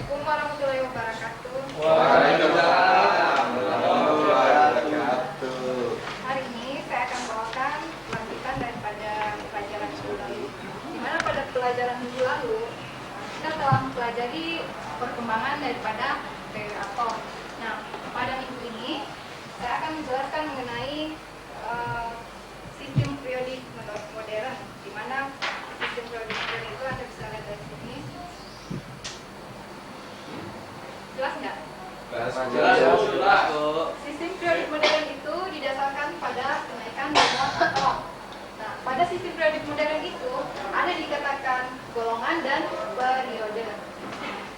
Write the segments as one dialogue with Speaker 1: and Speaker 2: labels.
Speaker 1: Assalamualaikum warahmatullahi wabarakatuh.
Speaker 2: Waalaikumsalam warahmatullahi wabarakatuh.
Speaker 1: Hari ini saya akan bawakan lanjutan daripada pelajaran minggu lalu. Di mana pada pelajaran minggu lalu kita telah mempelajari perkembangan daripada teori atom. Nah, pada minggu ini saya akan menjelaskan mengenai sistem periodik modern, di mana sistem periodik modern itu Anda bisa lihat dari sini. Jelas nggak?
Speaker 2: Jelas.
Speaker 1: Sistem periodik modern itu didasarkan pada kenaikan jumlah atom. Nah, pada sistem periodik modern itu ada dikatakan golongan dan periode.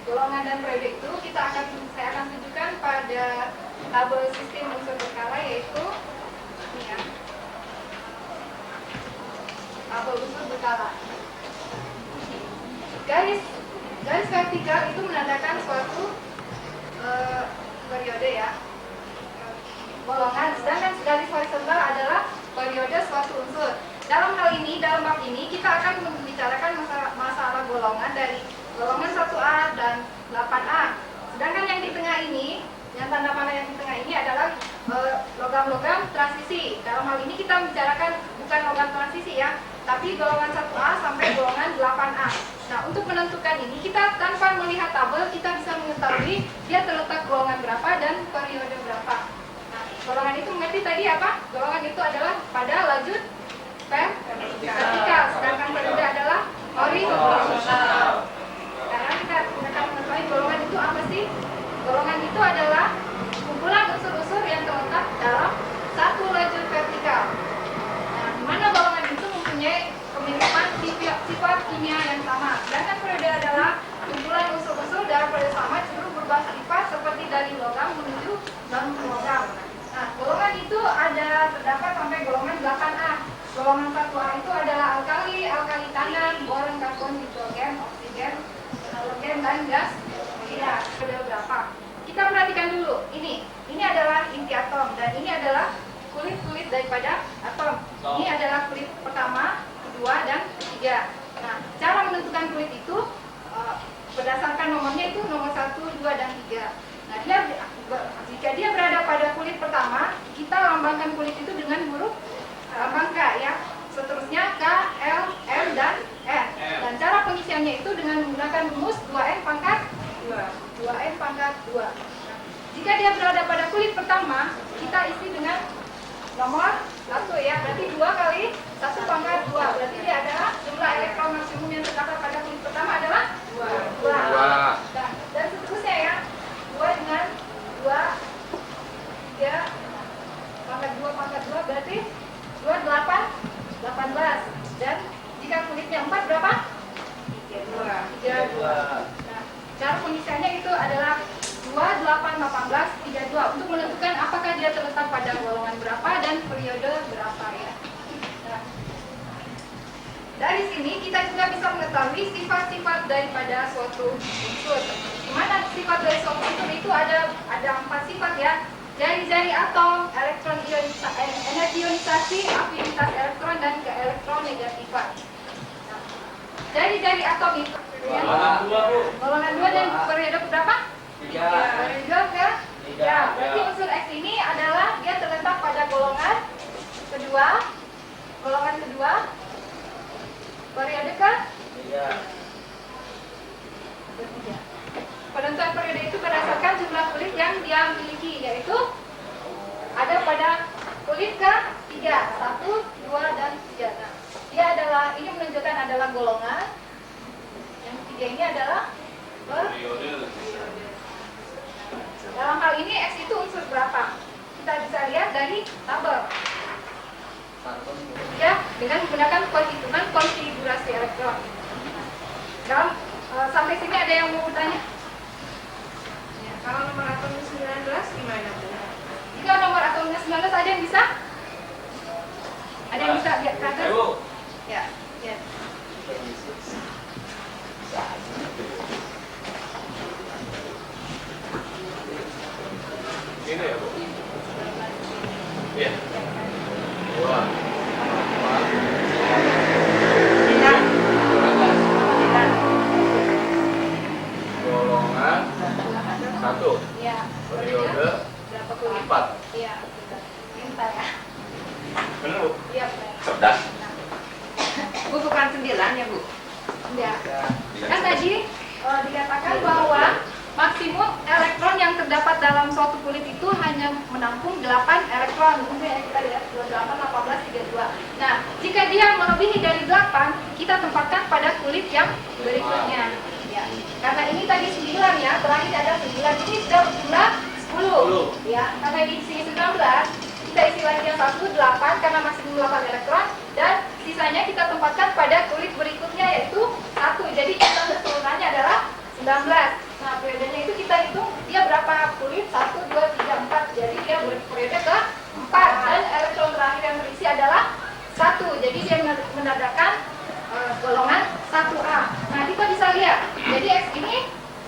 Speaker 1: Golongan dan periode itu saya akan tunjukkan pada tabel sistem unsur berkala, yaitu ini ya, tabel unsur berkala. Garis vertikal itu menandakan suatu periode ya, golongan, sedangkan garis horizontal adalah periode suatu unsur. Dalam bab ini kita akan membicarakan masalah golongan dari golongan 1A dan 8A. Sedangkan yang di tengah ini, yang tanda panah yang di tengah ini adalah logam-logam transisi. Dalam hal ini kita membicarakan bukan logam transisi ya, tapi golongan 1A sampai golongan 8A. Nah, untuk menentukan ini, kita tanpa melihat tabel, kita bisa mengetahui dia terletak golongan berapa dan periode berapa. Nah, golongan itu mengerti tadi apa? Golongan itu adalah pada lajur vertikal, sedangkan periode adalah horizontal. Sekarang kita akan mengetahui golongan itu apa sih? Golongan itu adalah kumpulan unsur-unsur yang terletak dalam satu lajur vertikal. Nah, di mana golongan itu mempunyai kemiripan sifat kimia yang sama. Sedangkan periode adalah kumpulan unsur-unsur dalam periode sama cenderung berubah sifat seperti dari logam menuju non-logam. Nah, golongan itu terdapat sampai golongan 8A. Golongan 1A itu adalah alkali tanah, boron, karbon, hidrogen, oksigen, halogen, dan gas. Ya, periode berapa? Kita perhatikan dulu. Ini adalah inti atom dan ini adalah kulit-kulit daripada atom. Ini adalah kulit pertama, kedua, dan ketiga. Nah, cara menentukan kulit itu berdasarkan nomornya itu nomor 1, 2, dan 3. Nah, jika dia berada pada kulit pertama, kita lambangkan kulit itu dengan huruf lambang K ya. Seterusnya K, L, M, dan N. Dan cara pengisiannya itu dengan menggunakan rumus 2N pangkat 2. Nah, jika dia berada pada kulit pertama, kita isi dengan nomor 1 ya, berarti 2 kali 1 pangkat 2. Berarti dia adalah jumlah elektron maksimum yang terdapat pada kulit pertama adalah 2. Dan seterusnya ya, 2 dengan 2, 3 pangkat 2 berarti 2, 18. Dan jika kulitnya 4 berapa? 32. Nah, cara pengisiannya itu adalah 2, 8, 18, 32 untuk menentukan apakah dia terletak pada golongan berapa dan periode berapa ya. Nah, dari sini kita juga bisa mengetahui sifat-sifat daripada suatu unsur. Di mana sifat dari suatu unsur itu ada 4 sifat ya. Jari-jari atom, energi ionisasi, afinitas elektron, dan keelektronegatifan. Nah, jari-jari atom itu golongan 2 dan periode berapa? 3. Periode ke-3. Berarti unsur X ini adalah dia terletak pada golongan kedua, periode ke-3. Penentuan periode itu berdasarkan jumlah kulit yang dia miliki, yaitu ada pada kulit ke-3, 1, 2, dan 3. Nah, ini menunjukkan adalah golongan. Yang ketiga ini adalah periode. Dalam hal ini X itu unsur berapa? Kita bisa lihat dari tabel. Ya, dengan menggunakan perhitungan konfigurasi elektron. Sampai sini ada yang mau bertanya? Ya, kalau nomor atomnya 19 gimana? Jika nomor atomnya 19 ada yang bisa? Ada yang bisa lihat ke atas? Ya.
Speaker 2: Ini ya, Bu? Iya. 2. Golongan Satu.
Speaker 1: Iya.
Speaker 2: Periode
Speaker 1: Berapa kulit?
Speaker 2: 4.
Speaker 1: Iya. Pintar ya.
Speaker 2: Benar, Bu?
Speaker 1: Iya. benar.
Speaker 2: Cerdas.
Speaker 3: Bu bukan 9 ya Bu?
Speaker 1: Ya. Kan tadi dikatakan bahwa maksimum elektron yang terdapat dalam suatu kulit itu hanya menampung 8 elektron. Mungkin ya kita lihat 28, 18, 32. Nah, jika dia melebihi dari 8, kita tempatkan pada kulit yang berikutnya. Ya. Karena ini tadi 9 ya, terakhir ada 9. Ini sudah berjumlah 10. Ya, karena diisi 19, kita isi lagi yang 1, 8 karena maksimum 8 elektron, dan sisanya kita tempatkan pada kulit berikutnya yaitu 1. Jadi jumlah keseluruhannya adalah 19. Nah, periodenya itu kita hitung dia berapa kulit? 1, 2, 3, 4. Jadi dia periode ke-4 dan elektron terakhir yang terisi adalah 1. Jadi dia menandakan golongan 1A. Nah, kita bisa lihat. Jadi X ini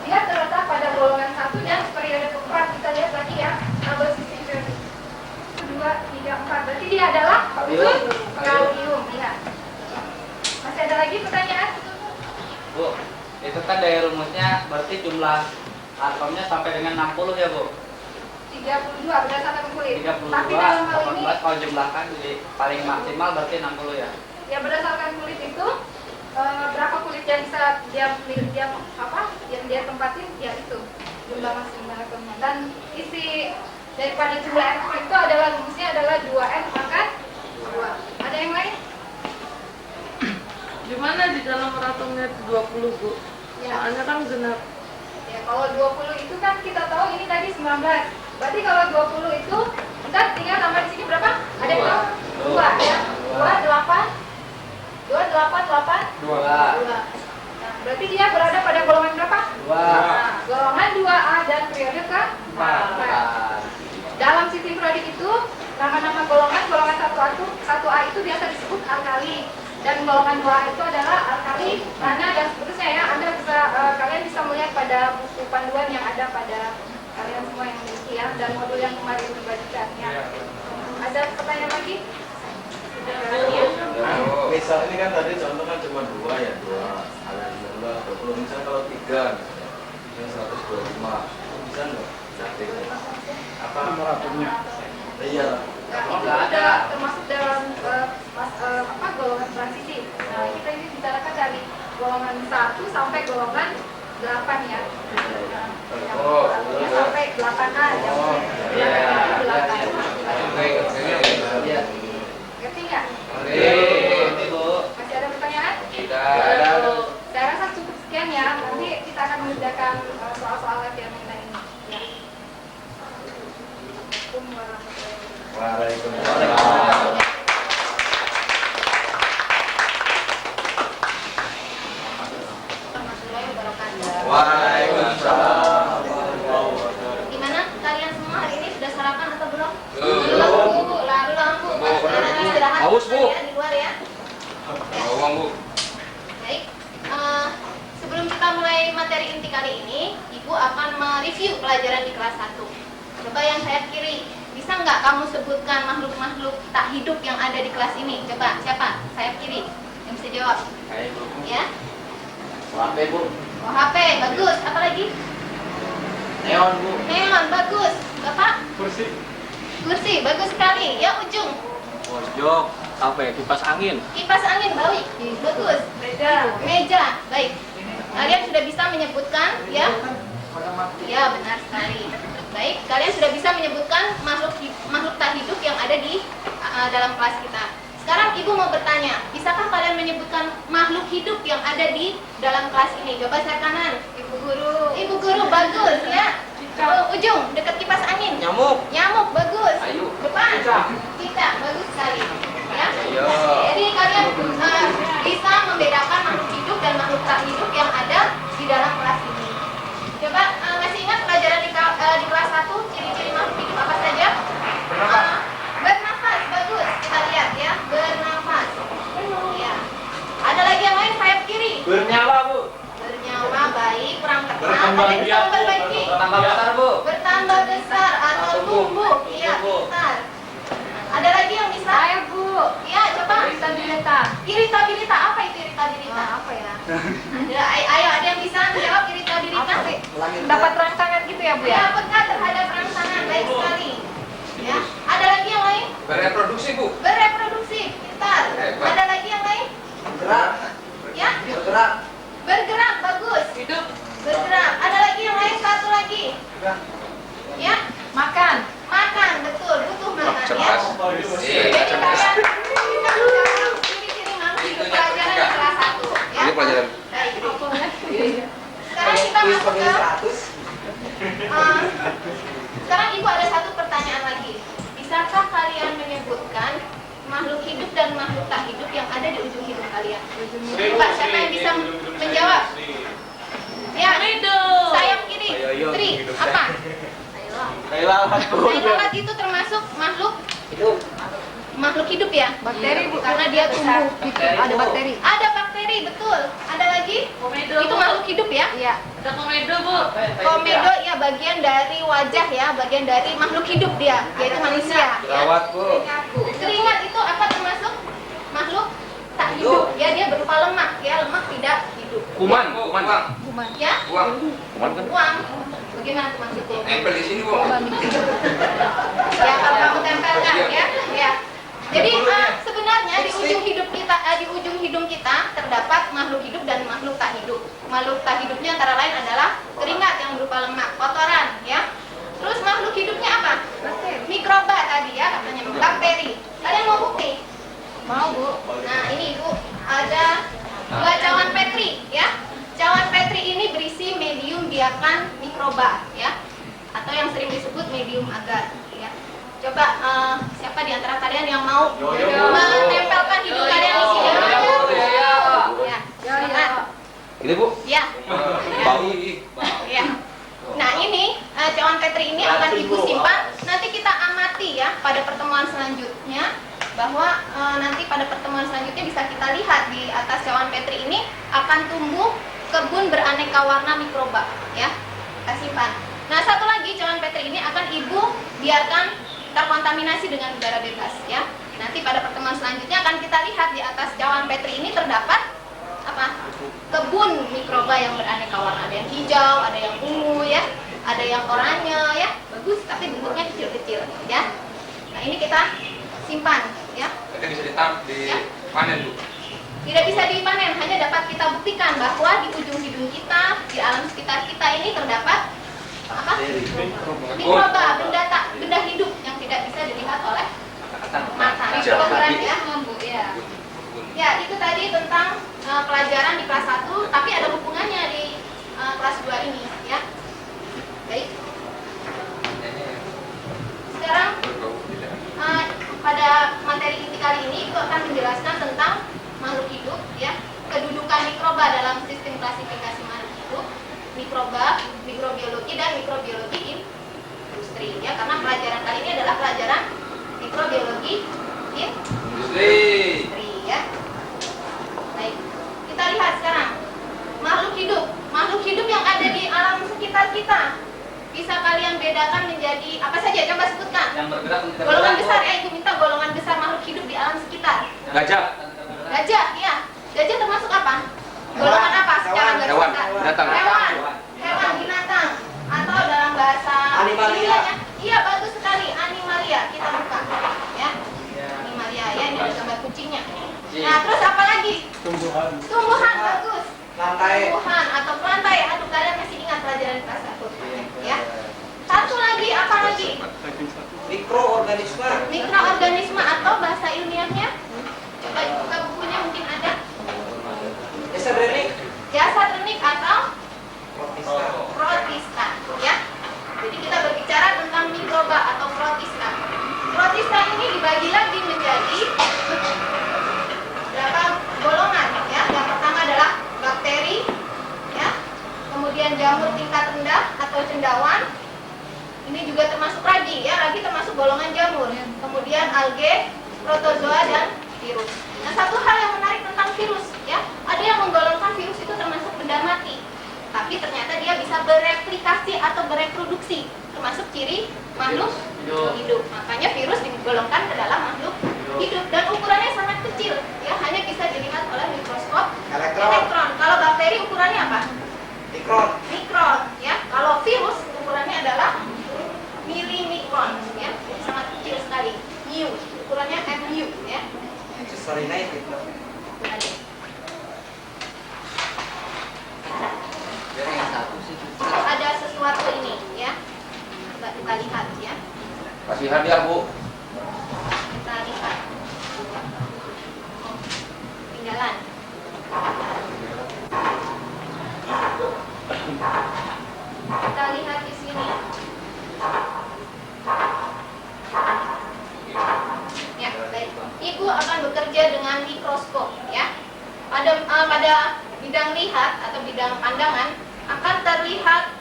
Speaker 1: dia terletak pada golongan 1 dan periode ke-4. Kita lihat lagi ya. Tabel sistem periode 1, 2, 3, 4. Berarti dia adalah unsur kalium. Ya. Masih ada lagi pertanyaan?
Speaker 4: Bu, itu kan dari rumusnya berarti jumlah atomnya sampai dengan 60 ya Bu?
Speaker 1: 32 berdasarkan kulit.
Speaker 4: 32,
Speaker 1: Tapi dalam hal ini
Speaker 4: 18 kalau jumlahkan jadi paling maksimal berarti 60 ya?
Speaker 1: ya berdasarkan kulit itu berapa kulit yang bisa yang dia tempatin ya itu jumlah maksimal elektronnya. Dan isi daripada jumlah elektron itu adalah rumusnya adalah 2n pangkat 2. Ada yang lain?
Speaker 3: Gimana di dalam atomnya 20 Bu?
Speaker 1: Ya.
Speaker 3: Soalnya kan genap.
Speaker 1: Ya, kalau 20 itu kan kita tahu ini tadi 19. Berarti kalau 20 itu kita tinggal tambah di sini berapa? Ada yang tahu? 2 ya. 2 8 2 8 8
Speaker 4: 2.
Speaker 1: Nah, berarti dia berada pada golongan berapa?
Speaker 4: 2.
Speaker 1: Nah, golongan 2A dan periode ke 4.
Speaker 4: 4.
Speaker 1: Dalam sistem periodik itu nama-nama golongan 1A itu biasa disebut alkali dan golongan 2A itu adalah alkali tanah dan seterusnya ya. Anda bisa kalian bisa melihat pada buku panduan yang ada pada kalian semua yang memiliki ya, dan modul yang kemarin dibagikan ya. Ada pertanyaan lagi?
Speaker 2: Misal ini kan tadi contoh kan cuma 2 ya, 2 ada 19, 20. Misalnya kalau 3 yang 125 bisa nggak? Apa nomor atomnya? Iya.
Speaker 1: Nah, itu sudah termasuk dalam golongan transisi. Nah, kita ini bicarakan dari golongan 1 sampai golongan 8 ya.
Speaker 2: Oh,
Speaker 1: Artinya sampai 8A yang
Speaker 4: Iya.
Speaker 1: ngerti nggak?
Speaker 4: Ini Bu.
Speaker 1: Masih ada pertanyaan?
Speaker 2: Tidak.
Speaker 1: Saya rasa cukup sekian ya. Nanti kita akan mengerjakan soal-soal lagi yang mengenai ini. Ya. Assalamualaikum warahmatullahi
Speaker 2: Waalaikumsalam.
Speaker 1: wabarakatuh.
Speaker 2: Waalaikumsalam.
Speaker 5: Gimana kalian semua hari ini sudah sarapan atau belum?
Speaker 2: Belum.
Speaker 5: Bu. Sekarang istirahat
Speaker 2: Haus, Bu.
Speaker 5: ya, di luar ya.
Speaker 2: Uang, Bu.
Speaker 5: Baik. Sebelum kita mulai materi inti kali ini, Ibu akan mereview pelajaran di kelas 1. Coba yang sayap kiri, bisa nggak kamu sebutkan makhluk-makhluk tak hidup yang ada di kelas ini? Coba, siapa? Sayap kiri yang bisa jawab.
Speaker 4: Ayo Bu.
Speaker 5: Ya.
Speaker 4: HP Bu.
Speaker 5: Oh, HP, bagus. Apa lagi?
Speaker 4: Neon Bu.
Speaker 5: Neon, bagus. Bapak?
Speaker 2: Kursi.
Speaker 5: Kursi, bagus sekali. Ya, ujung.
Speaker 6: Pojok, apa ya, kipas angin.
Speaker 5: Kipas angin, baik. Bagus. Meja, baik. Kalian sudah bisa menyebutkan, ya? Ya, benar sekali. Baik, kalian sudah bisa menyebutkan makhluk tak hidup yang ada di dalam kelas kita. Sekarang Ibu mau bertanya, bisakah kalian menyebutkan makhluk hidup yang ada di dalam kelas ini? Coba saya kanan.
Speaker 1: Ibu guru.
Speaker 5: Ibu guru, bagus ya. Oh, ujung, dekat kipas angin.
Speaker 4: Nyamuk.
Speaker 5: Nyamuk, bagus.
Speaker 4: Ayu.
Speaker 5: Depan. Kita, bagus sekali. Ya.
Speaker 2: Ayo.
Speaker 5: Jadi kalian bisa membedakan makhluk hidup dan makhluk tak hidup yang ada di dalam kelas ini. Coba masih ingat pelajaran di kelas 1 ciri-ciri makhluk hidup apa saja? Bernafas, bagus. Kita lihat ya, bernafas. Ya. Ada lagi yang lain sayap kiri.
Speaker 4: Bernyala Bu.
Speaker 5: Bernyawa, baik, kurang tepat.
Speaker 4: Berkembang
Speaker 5: Kalian bisa
Speaker 4: biak, Bu.
Speaker 5: memperbaiki.
Speaker 4: Bertambah besar Bu.
Speaker 5: Bertambah besar atau
Speaker 4: Tumbuh.
Speaker 5: tumbuh. Iya,
Speaker 4: Tumbuh.
Speaker 5: pintar. Ada lagi yang bisa?
Speaker 1: Saya Bu.
Speaker 5: Iya, coba.
Speaker 1: Irritabilitas.
Speaker 5: Iritabilitas, apa itu iritabilitas?
Speaker 1: Nah, apa ya?
Speaker 5: Ayo, ada yang bisa menjawab iritabilitas?
Speaker 1: Dapat rangsangan gitu gitu ya Bu
Speaker 5: Ya,
Speaker 1: ya?
Speaker 5: peka terhadap rangsangan, baik sekali. Ya, ada lagi yang lain?
Speaker 2: Bereproduksi, Bu.
Speaker 5: Bereproduksi, pintar. Ada lagi yang lain?
Speaker 2: Bergerak.
Speaker 5: Ya,
Speaker 2: Bergerak.
Speaker 5: bergerak, bagus.
Speaker 3: Hidup.
Speaker 5: Bergerak. Ada lagi yang lain? Satu lagi. Ya,
Speaker 1: Makan.
Speaker 5: makan, betul, butuh makan ya.
Speaker 2: Cerdas.
Speaker 5: Jadi kalian bisa menjawab ciri-ciri makhluk hidup pelajaran di kelas 1 ya.
Speaker 2: Ini pelajaran.
Speaker 5: Baik. Sekarang kita masuk ke sekarang Ibu ada satu pertanyaan lagi. Bisakah kalian menyebutkan makhluk hidup dan makhluk tak hidup yang ada di ujung hidung kalian? Coba siapa yang bisa menjawab? Ya, sayap kiri. Tri, apa?
Speaker 6: Kayak lalat Bu.
Speaker 5: Kain lalat itu termasuk makhluk makhluk hidup ya?
Speaker 1: Bakteri Bu,
Speaker 5: Karena dia tumbuh.
Speaker 1: Ada bakteri.
Speaker 5: Ada bakteri, betul. Ada lagi?
Speaker 3: Komedo.
Speaker 5: Itu makhluk hidup ya?
Speaker 1: Iya.
Speaker 3: Ada komedo Bu.
Speaker 5: Komedo ya bagian dari wajah ya, bagian dari makhluk hidup dia, yaitu manusia. Ya.
Speaker 2: Jerawat, Bu.
Speaker 5: Keringat itu apa termasuk makhluk tak hidup? Ya, dia berupa lemak ya, lemak tidak hidup.
Speaker 6: Kuman.
Speaker 5: Ya,
Speaker 6: Kuman kan?
Speaker 5: uang. Bagaimana tuh maksudnya?
Speaker 2: Nempel di sini, Bu.
Speaker 5: Ya, kalau kamu tempelkan ya, ya. Jadi sebenarnya di ujung hidup kita, di ujung hidung kita terdapat makhluk hidup dan makhluk tak hidup. Makhluk tak hidupnya antara lain adalah keringat yang berupa lemak, kotoran, ya. Terus makhluk hidupnya apa? Mikroba tadi ya, katanya bakteri. Kalian mau bukti?
Speaker 1: Mau Bu.
Speaker 5: Nah ini Ibu ada 2 cawan Petri, ya. Cawan Petri ini berisi medium biakan mikroba, ya, atau yang sering disebut medium agar. Ya. Coba siapa di antara kalian yang mau menempelkan hidung kalian di sini? Ya, silakan.
Speaker 6: Ini Bu.
Speaker 5: Ya.
Speaker 6: Bau.
Speaker 5: Ya. Nah ini cawan Petri ini akan Ibu simpan. Nanti kita amati ya pada pertemuan selanjutnya, bahwa nanti pada pertemuan selanjutnya bisa kita lihat di atas cawan Petri ini akan tumbuh kebun beraneka warna mikroba ya. Kita simpan. Nah satu lagi cawan Petri ini akan Ibu biarkan terkontaminasi dengan udara bebas ya. Nanti pada pertemuan selanjutnya akan kita lihat di atas cawan Petri ini terdapat apa? Kebun mikroba yang beraneka warna. Ada yang hijau, ada yang ungu ya, ada yang oranye ya. Bagus tapi bentuknya kecil-kecil ya. Nah ini kita simpan ya.
Speaker 2: Jadi bisa dipanen, Bu.
Speaker 5: Tidak bisa dipanen, hanya dapat kita buktikan bahwa di ujung hidung kita, di alam sekitar kita ini terdapat apa? Mikroba, benda hidup yang tidak bisa dilihat oleh mata. Mikroba ya, Bu ya. Ya, itu tadi tentang pelajaran di kelas 1, tapi ada hubungannya di kelas 2 ini ya. Baik. Sekarang pada materi inti kali ini itu akan menjelaskan tentang makhluk hidup ya, kedudukan mikroba dalam sistem klasifikasi makhluk hidup, mikroba, mikrobiologi dan mikrobiologi industri ya, karena pelajaran kali ini adalah pelajaran mikrobiologi industri ya. Baik, kita lihat sekarang makhluk hidup yang ada di alam sekitar kita bisa kalian bedakan menjadi apa saja? Coba sebutkan.
Speaker 4: Yang bergerak
Speaker 5: Golongan besar ya, Ibu minta golongan besar makhluk hidup di alam sekitar.
Speaker 6: Gajah.
Speaker 5: Gajah, iya. Gajah termasuk apa? Golongan apa secara garis
Speaker 6: Hewan,
Speaker 5: besar?
Speaker 6: binatang.
Speaker 5: Hewan, binatang. Atau dalam bahasa ilmiahnya, iya bagus sekali, animalia. Kita buka, ya. Animalia, ya ini ada gambar kucingnya. Nah, terus apa lagi? Tumbuhan, bagus. Tumbuhan atau pelantai. Aduh, kalian masih ingat pelajaran kelas 1, ya. Satu lagi, apa lagi? Mikroorganisme atau bahasa ilmiahnya? Coba dibuka bukunya, mungkin ada. Jasad renik atau protista, ya. Jadi kita berbicara tentang mikroba atau protista. Protista ini dibagi lagi menjadi berapa golongan, ya. Yang pertama adalah bakteri, ya. Kemudian jamur tingkat rendah atau cendawan. Ini juga termasuk ragi, ya. Ragi termasuk golongan jamur. Kemudian alge, protozoa dan virus. Nah, satu hal yang menarik tentang virus, ya, ada yang menggolongkan virus itu termasuk benda mati, tapi ternyata dia bisa bereplikasi atau bereproduksi, termasuk ciri makhluk hidup. Makanya virus digolongkan ke dalam makhluk hidup dan ukurannya sangat kecil, ya, hanya bisa dilihat oleh mikroskop elektron. Kalau bakteri ukurannya apa? Mikron, ya. Kalau virus ukurannya
Speaker 6: Kasih hadiah, Bu.
Speaker 5: Kita lihat. Tinggalan. Kita lihat di sini. Ya, baik. Ibu akan bekerja dengan mikroskop, ya. Pada bidang lihat atau bidang pandangan akan terlihat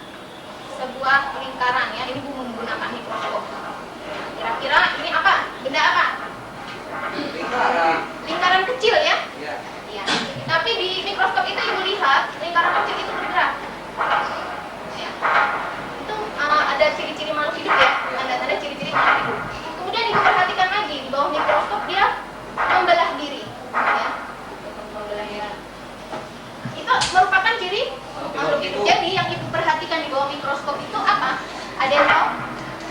Speaker 5: sebuah lingkaran, ya. Ini Bu menggunakan mikroskop. Kira-kira ini apa? Benda apa? Lingkaran kecil, ya. Iya. Tapi di mikroskop itu Ibu lihat lingkaran kecil itu bergerak. Ya. Itu ada ciri-ciri makhluk hidup, ya. Tanda-tanda ciri-ciri makhluk hidup. Kemudian Ibu perhatikan lagi di bawah mikroskop dia membelah diri, ya. Membelah diri. Itu merupakan ciri makhluk hidup. Jadi yang Ibu perhatikan di bawah mikroskop itu apa? Ada yang tahu?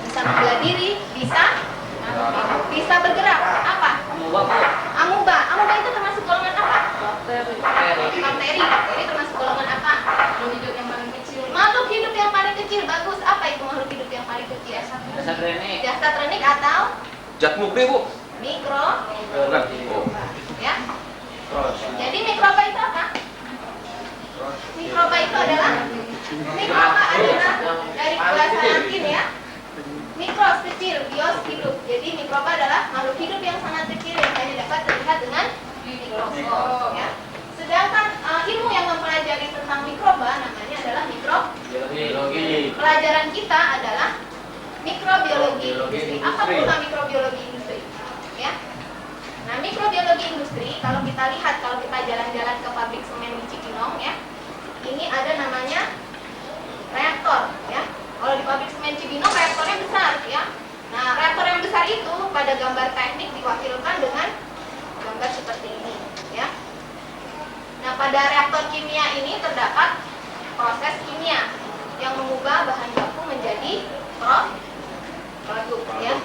Speaker 5: Bisa membelah diri, bisa bergerak. Apa?
Speaker 4: Amuba, Bu.
Speaker 5: Amuba. Amuba itu termasuk golongan apa?
Speaker 3: Bakteri.
Speaker 5: Bakteri. Bakteri termasuk golongan apa?
Speaker 1: Makhluk hidup yang paling kecil.
Speaker 5: Makhluk hidup yang paling kecil. Bagus. Apa itu makhluk hidup yang paling kecil?
Speaker 4: Dasar renik.
Speaker 5: Jasad renik atau
Speaker 6: Zat mukri, Bu.
Speaker 5: mikro,
Speaker 6: Bukan. Oh.
Speaker 5: ya. Jadi mikroba itu apa? Mikroba itu adalah dari bahasa Latin, ya. Mikros kecil, bios hidup. Jadi mikroba adalah makhluk hidup yang sangat kecil yang hanya dapat terlihat dengan mikroskop, ya. Sedangkan ilmu yang mempelajari tentang mikroba namanya adalah
Speaker 4: Biologi.
Speaker 5: pelajaran kita adalah mikrobiologi industri. Apa guna mikrobiologi industri? Ya. Nah, mikrobiologi industri kalau kita lihat, kalau kita jalan-jalan ke pabrik semen di Cibinong, ya, ini ada namanya reaktor, ya. Kalau di pabrik semen Cibinong reaktornya besar, ya. Nah, reaktor yang besar itu pada gambar teknik diwakilkan dengan gambar seperti ini, ya. Nah, pada reaktor kimia ini terdapat proses kimia yang mengubah bahan baku menjadi produk, ya.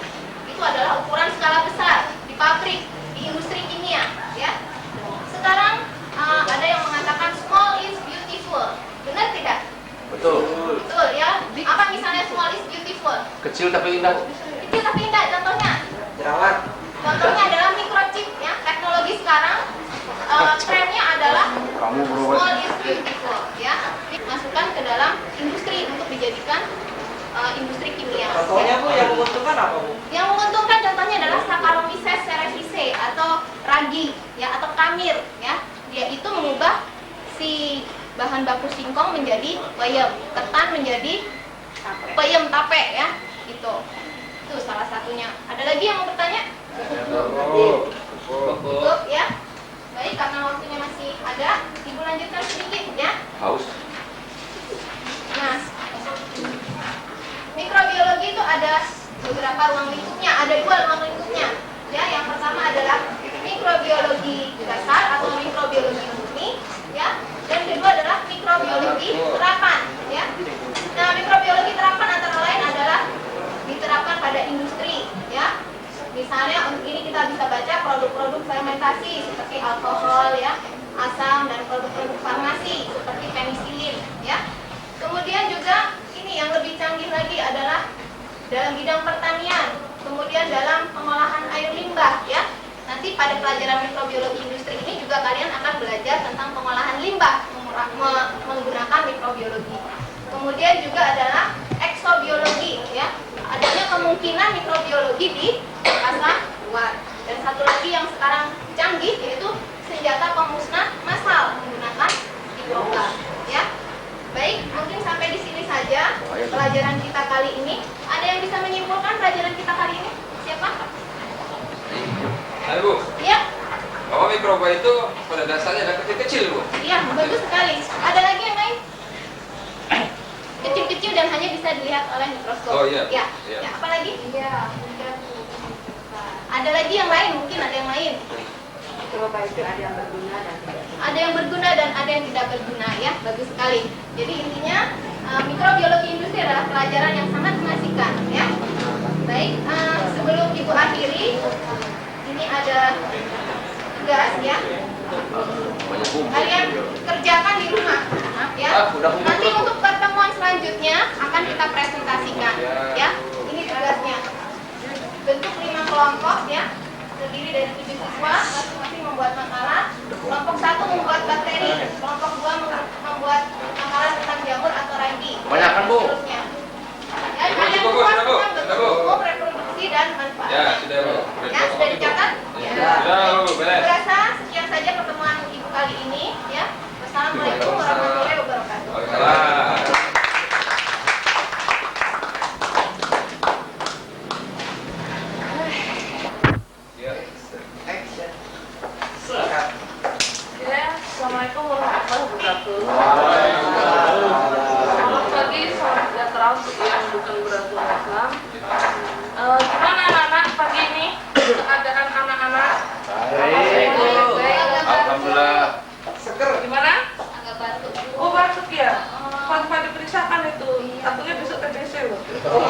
Speaker 5: Itu adalah ukuran skala besar di pabrik, di industri kimia, ya. Sekarang ada yang mengatakan small is beautiful. Benar tidak?
Speaker 6: Betul.
Speaker 5: Betul, ya. Apa misalnya small is beautiful?
Speaker 6: Kecil tapi indah.
Speaker 5: Kecil tapi indah. Contohnya?
Speaker 2: Jerawat.
Speaker 5: Contohnya adalah microchip, ya. Teknologi sekarang trennya adalah
Speaker 6: Kamu
Speaker 5: small
Speaker 6: berobat.
Speaker 5: is beautiful, ya. Masukkan ke dalam industri untuk dijadikan industri kimia.
Speaker 2: Contohnya Bu yang menguntungkan apa Bu?
Speaker 5: Yang menguntungkan contohnya adalah Saccharomyces cerevisiae atau ragi, ya, atau kamir, ya. Dia itu mengubah si bahan baku singkong menjadi peyem, ketan menjadi peyem tape, ya. Itu salah satunya. Ada lagi yang mau bertanya? Cukup, ya. Baik, karena waktunya masih ada, Ibu lanjutkan sedikit, ya.
Speaker 6: Haus.
Speaker 5: Nah, mikrobiologi itu ada beberapa ruang lingkupnya, ada dua ruang lingkupnya. Ya, yang pertama adalah mikrobiologi dasar atau mikrobiologi murni, ya. Dan kedua adalah mikrobiologi terapan, ya. Nah, mikrobiologi terapan antara lain adalah diterapkan pada industri, ya. Misalnya untuk ini kita bisa baca produk-produk fermentasi seperti alkohol, ya, asam, dan produk-produk farmasi seperti penisilin, ya. Kemudian juga ini yang lebih canggih lagi adalah dalam bidang pertanian, kemudian dalam pengolahan air limbah, ya. Nanti pada pelajaran mikrobiologi industri ini juga kalian akan belajar tentang pengolahan limbah menggunakan mikrobiologi. Kemudian juga adalah eksobiologi, ya. Adanya kemungkinan mikrobiologi di angkasa luar. Dan satu lagi yang sekarang canggih yaitu senjata pemusnah massal menggunakan mikroba, ya. Baik, mungkin sampai di sini saja pelajaran kita kali ini. Ada yang bisa menyimpulkan pelajaran kita kali ini? Siapa?
Speaker 7: Hai Bu,
Speaker 5: Iya,
Speaker 7: bahwa mikroba itu pada dasarnya ada kecil-kecil Bu.
Speaker 5: iya, bagus sekali. Ada lagi yang lain? Kecil-kecil dan hanya bisa dilihat oleh mikroskop.
Speaker 7: Oh, iya.
Speaker 5: Ya.
Speaker 7: Iya.
Speaker 5: Ya, apa lagi?
Speaker 1: Iya.
Speaker 5: Ada lagi yang lain? Mungkin ada yang lain.
Speaker 3: Mikroba itu ada yang berguna dan tidak.
Speaker 5: Ada yang berguna dan ada yang tidak berguna, ya. Bagus sekali. Jadi intinya mikrobiologi industri adalah pelajaran yang sangat mengasihkan, ya. Baik, sebelum Ibu akhiri, ini ada tugas, ya. Kalian kerjakan di rumah, ya. Nanti untuk pertemuan selanjutnya akan kita presentasikan, ya. Ini tugasnya. kelompok ya, terdiri dari 7 siswa, masing-masing membuat makalah. Kelompok 1 membuat bakteri, kelompok 2 membuat makalah tentang jamur atau ragi.
Speaker 6: Kebanyakan, Bu.
Speaker 5: Seterusnya. Dan kalian
Speaker 7: Bu,
Speaker 5: semua
Speaker 7: sudah, Bu.
Speaker 5: tentang
Speaker 7: Sudah,
Speaker 5: bentuk
Speaker 7: Bu.
Speaker 5: hukum, reproduksi dan manfaat.
Speaker 7: Ya, sudah Bu.
Speaker 5: Ya, sudah dicatat?
Speaker 7: Ya. Sudah Bu, beres.
Speaker 5: Berasa sekian saja pertemuan ibu kali ini ya. Wassalamualaikum warahmatullahi wabarakatuh.
Speaker 7: Waalaikumsalam.
Speaker 3: Ya, Assalamualaikum warahmatullahi wabarakatuh. Selamat pagi, salam sejahtera untuk yang bukan beragama Islam. Gimana anak-anak pagi ini? Keadaan anak-anak? Baik.
Speaker 6: Alhamdulillah.
Speaker 3: Gimana?
Speaker 5: Agak batuk.
Speaker 3: Oh, batuk ya? Pas diperiksakan itu, takutnya besok TBC loh.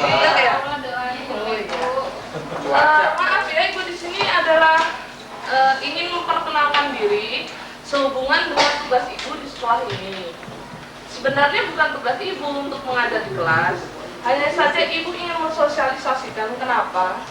Speaker 3: Iya ya? Maaf ya, Ibu di sini adalah ingin memperkenalkan diri sehubungan dengan tugas Ibu di sekolah ini. Sebenarnya bukan tugas Ibu untuk mengajar di kelas, hanya saja Ibu ingin mensosialisasikan. Kenapa?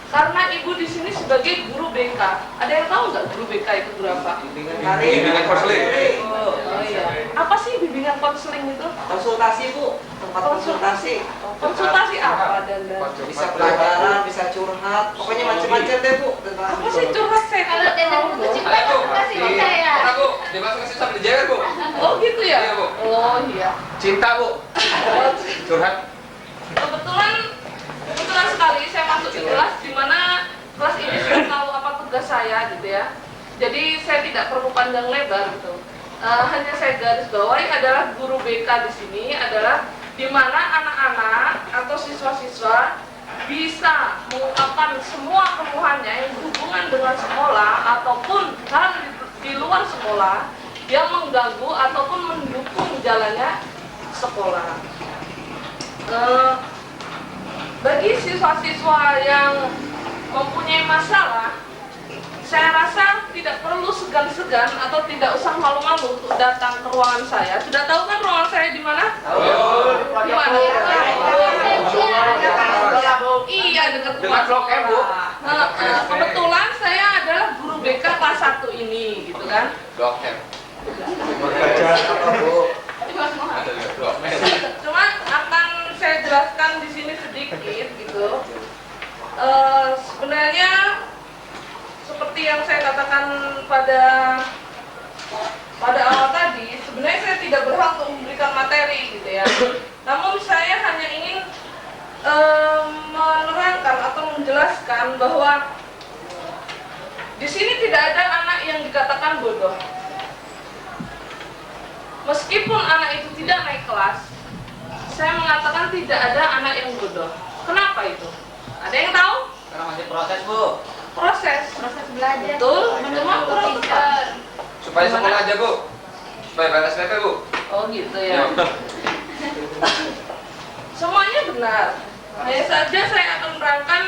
Speaker 3: Karena Ibu di sini sebagai guru BK. Ada yang tahu nggak guru BK itu guru apa?
Speaker 7: Bimbingan konseling.
Speaker 3: Oh iya. Apa sih bimbingan konseling itu?
Speaker 8: Konsultasi Bu, tempat konsultasi.
Speaker 3: Konsultasi apa dan
Speaker 8: Bisa pelajaran, bisa curhat, pokoknya macam-macam deh Bu.
Speaker 3: apa sih curhat saya?
Speaker 5: Kalau
Speaker 3: tidak
Speaker 5: dia
Speaker 3: tahu,
Speaker 5: butuh
Speaker 3: Bu.
Speaker 5: cinta
Speaker 7: Ayo Bu.
Speaker 5: kasih ke saya.
Speaker 7: Mana Bu? Dimasukin sih sampai dijaga Bu.
Speaker 3: Oh gitu ya?
Speaker 7: Iya, Bu.
Speaker 3: Oh iya.
Speaker 6: Cinta, Bu. Curhat.
Speaker 3: Kebetulan sekali saya masuk di kelas di mana kelas ini sudah tahu apa tugas saya gitu ya. Jadi saya tidak perlu panjang lebar gitu. Hanya saya garis bawahi adalah guru BK di sini adalah di mana anak-anak atau siswa-siswa bisa mengungkapkan semua keluhannya yang berhubungan dengan sekolah ataupun hal di luar sekolah yang mengganggu ataupun mendukung jalannya sekolah. Bagi siswa-siswa yang mempunyai masalah, saya rasa tidak perlu segan-segan atau tidak usah malu-malu untuk datang ke ruangan saya. Sudah tahu kan ruangan saya di mana? Di mana? Iya, dekat
Speaker 6: Dekat Blok M, Bu.
Speaker 3: Kebetulan saya adalah guru BK kelas 1 ini, gitu kan?
Speaker 7: Dokter.
Speaker 3: Cuman akan saya jelaskan di sini sedikit gitu. Sebenarnya seperti yang saya katakan pada awal tadi, sebenarnya saya tidak berhak untuk memberikan materi gitu ya. Namun saya hanya ingin menerangkan atau menjelaskan bahwa di sini tidak ada anak yang dikatakan bodoh. Meskipun anak itu tidak naik kelas, saya mengatakan tidak ada anak yang bodoh. Kenapa itu? Ada yang tahu?
Speaker 4: Karena masih proses, Bu.
Speaker 3: Proses
Speaker 5: Belajar.
Speaker 3: betul, cuma kurang tepat.
Speaker 7: Supaya sekolah aja Bu. Supaya bayar SPP Bu.
Speaker 3: Oh gitu ya. Semuanya benar. Hanya saja saya akan menerangkan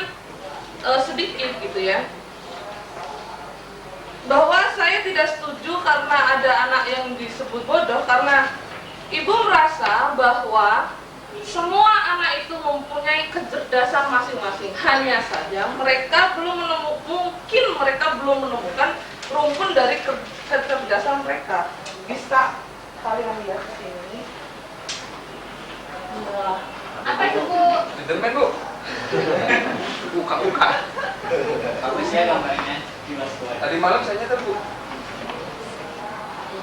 Speaker 3: sedikit gitu ya. Bahwa saya tidak setuju karena ada anak yang disebut bodoh, karena ibu merasa bahwa semua anak itu mempunyai kecerdasan masing-masing. Hanya saja mereka belum menemukan rumpun dari kecerdasan mereka. Bisa kalian lihat di sini. Nah,
Speaker 5: Apa itu Bu?
Speaker 7: Determen Bu.
Speaker 6: Buka-buka.
Speaker 4: Bagus ya gambarnya.
Speaker 7: Tadi malam saya nyetel Bu.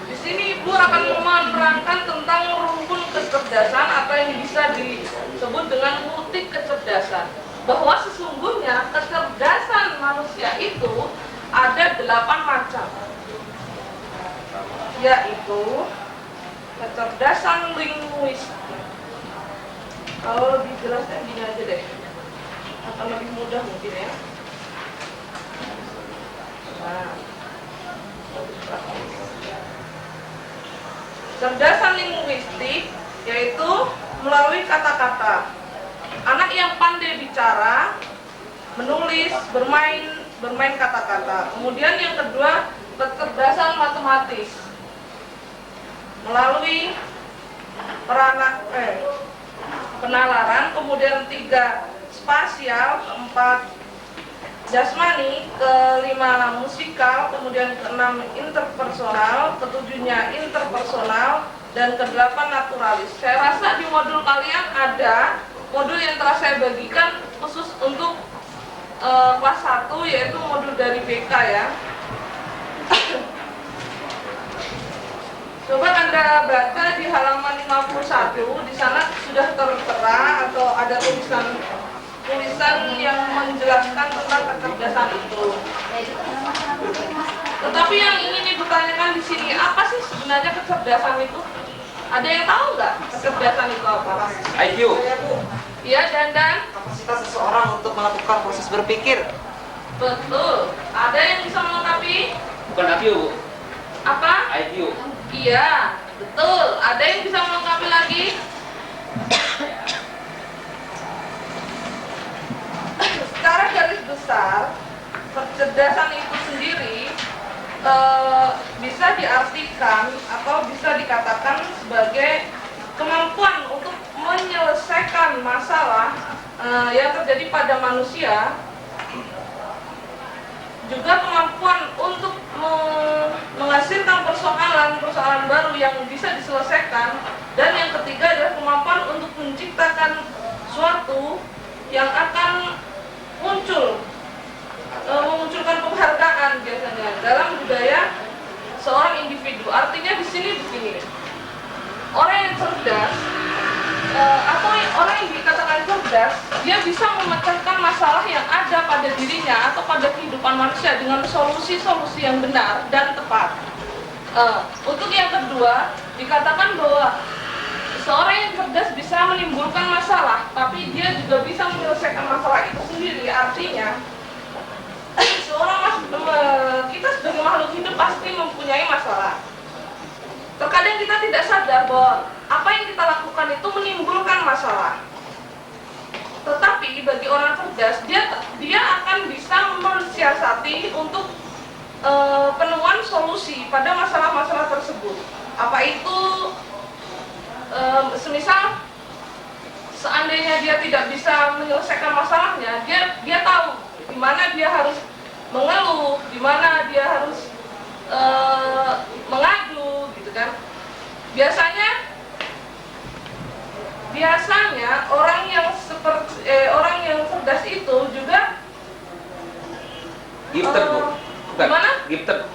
Speaker 3: di sini Ibu akan menerangkan tentang rumpun kecerdasan atau yang bisa disebut dengan multi kecerdasan. Bahwa sesungguhnya kecerdasan manusia itu ada 8 macam. Yaitu kecerdasan linguistik. Kalau lebih jelasnya gini aja deh, akan lebih mudah mungkin ya. Nah, cerdasan linguistik yaitu melalui kata-kata. Anak yang pandai bicara, menulis, bermain kata-kata. Kemudian yang kedua, kecerdasan matematis melalui penalaran. Kemudian 3, spasial. 4, jasmani, kelima musikal, kemudian keenam interpersonal, ketujuhnya interpersonal, dan kedelapan naturalis. Saya rasa di modul kalian ada modul yang telah saya bagikan khusus untuk kelas 1, yaitu modul dari BK ya. Coba Anda baca di halaman 51, di sana sudah tertera atau ada tulisan yang menjelaskan tentang kecerdasan itu. Tetapi yang ingin dipertanyakan di sini, apa sih sebenarnya kecerdasan itu? Ada yang tahu nggak kecerdasan itu apa?
Speaker 7: IQ.
Speaker 3: Iya, dan
Speaker 8: Kapasitas seseorang untuk melakukan proses berpikir.
Speaker 3: betul. Ada yang bisa melengkapi?
Speaker 4: Bukan IQ, Bu.
Speaker 3: Apa?
Speaker 4: IQ.
Speaker 3: Iya, betul. Ada yang bisa melengkapi lagi? Secara garis besar, kecerdasan itu sendiri bisa diartikan atau bisa dikatakan sebagai kemampuan untuk menyelesaikan masalah yang terjadi pada manusia, juga kemampuan untuk menghasilkan persoalan baru yang bisa diselesaikan, dan yang ketiga adalah kemampuan untuk menciptakan suatu yang akan memunculkan penghargaan biasanya dalam budaya seorang individu. Artinya di sini begini, orang yang cerdas atau orang yang dikatakan cerdas, dia bisa memecahkan masalah yang ada pada dirinya atau pada kehidupan manusia dengan solusi-solusi yang benar dan tepat. Untuk yang kedua, dikatakan bahwa seorang yang cerdas bisa menimbulkan masalah, tapi dia juga bisa menyelesaikan masalah itu sendiri. Artinya, kita sebagai makhluk hidup pasti mempunyai masalah. Terkadang kita tidak sadar bahwa apa yang kita lakukan itu menimbulkan masalah. Tetapi bagi orang cerdas, dia akan bisa mensiasati untuk penemuan solusi pada masalah-masalah tersebut. Apa itu? Semisal seandainya dia tidak bisa menyelesaikan masalahnya, dia tahu di mana dia harus mengeluh, di mana dia harus mengadu, gitu kan. Biasanya orang yang cerdas itu juga
Speaker 7: Gifted, Bu. Bukan.
Speaker 3: Gimana?
Speaker 7: Gifted.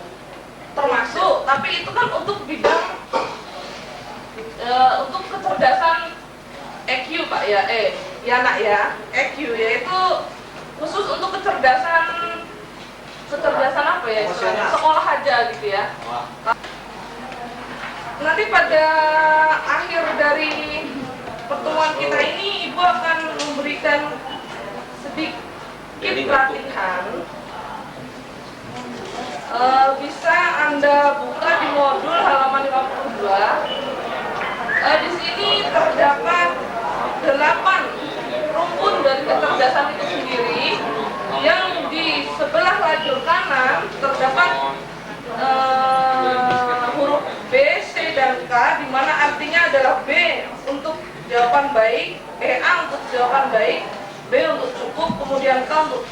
Speaker 3: Termasuk, tapi itu kan untuk bidang untuk kecerdasan EQ Pak ya, nak ya, EQ yaitu khusus untuk kecerdasan apa ya, sekolah aja gitu ya. Nanti pada akhir dari pertemuan kita ini, Ibu akan memberikan sedikit pelatihan. Bisa Anda buka di modul halaman 52. Di sini terdapat 8 rumpun dari kecerdasan itu sendiri, yang di sebelah lajur kanan terdapat huruf B, C, dan K, di mana artinya adalah B untuk jawaban baik, A untuk jawaban baik, B untuk cukup, kemudian K untuk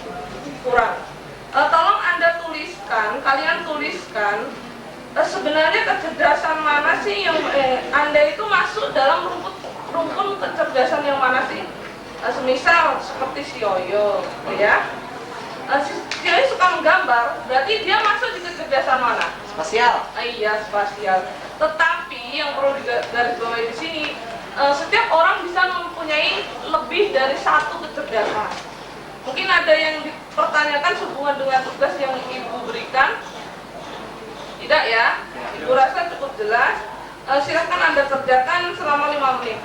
Speaker 3: kurang. Tolong Anda tuliskan, kalian tuliskan sebenarnya kecerdasan mana sih yang Anda itu masuk dalam rumpun kecerdasan yang mana sih? Semisal seperti si Yoyo, ya. Si Yoyo suka menggambar, berarti dia masuk di kecerdasan mana?
Speaker 8: Spasial.
Speaker 3: Iya, spasial. Tetapi yang perlu digarisbawahi di sini, setiap orang bisa mempunyai lebih dari satu kecerdasan. Mungkin ada yang dipertanyakan sehubungan dengan tugas yang Ibu berikan. Tidak ya? Ibu rasa cukup jelas. Silakan Anda kerjakan selama 5 menit.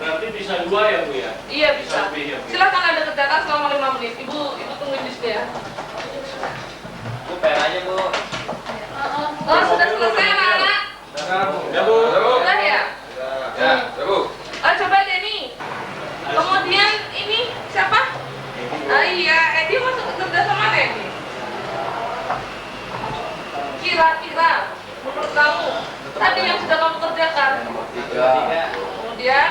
Speaker 9: Berarti bisa 2 ya Bu ya?
Speaker 3: Iya bisa.
Speaker 9: Lebih, ya, Bu.
Speaker 3: Silakan Anda kerjakan selama 5 menit. Ibu tungguin di sini ya.
Speaker 4: Bu, PR aja, Bu.
Speaker 3: Sudah selesai anak-anak?
Speaker 9: Ya Bu.
Speaker 3: Sudah ya?
Speaker 7: Ya, Bu.
Speaker 3: Coba deh nih. Kemudian ini siapa? Iya, Edi masuk kecerdasan mana ini? Kira-kira menurut kamu tadi yang sudah kamu kerjakan?
Speaker 2: 3.
Speaker 3: Kemudian?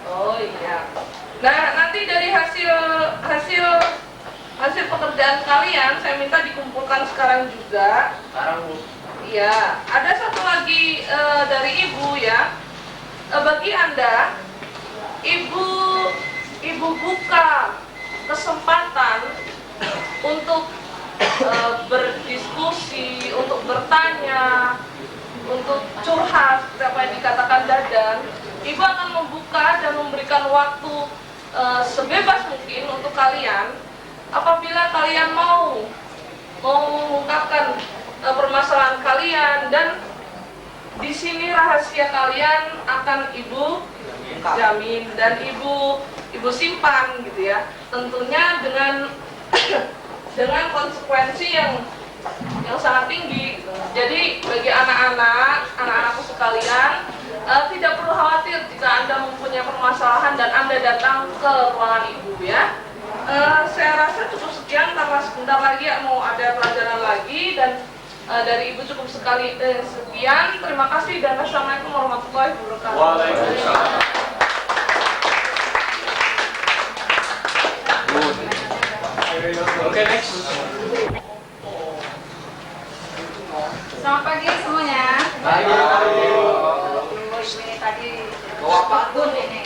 Speaker 3: Oh iya. Nah, nanti dari hasil Dan kalian saya minta dikumpulkan sekarang juga.
Speaker 9: Sekarang Bu.
Speaker 3: Iya, ada satu lagi dari ibu ya. Bagi Anda, ibu buka kesempatan untuk berdiskusi, untuk bertanya, untuk curhat, apa yang dikatakan Dadan. Ibu akan membuka dan memberikan waktu sebebas mungkin untuk kalian. Apabila kalian mau mengungkapkan permasalahan kalian, dan di sini rahasia kalian akan ibu jamin dan ibu simpan gitu ya. Tentunya dengan dengan konsekuensi yang sangat tinggi. Jadi bagi anak-anakku sekalian, tidak perlu khawatir jika Anda mempunyai permasalahan dan Anda datang ke ruangan ibu ya. Saya rasa cukup sekian karena sebentar lagi mau ada pelajaran lagi, dan dari ibu cukup sekian. Terima kasih dan assalamualaikum warahmatullahi wabarakatuh.
Speaker 9: Waalaikumsalam. Oke, next.
Speaker 1: Selamat pagi semuanya. Ini tadi
Speaker 8: Bawa apaan, Bu?
Speaker 1: ini.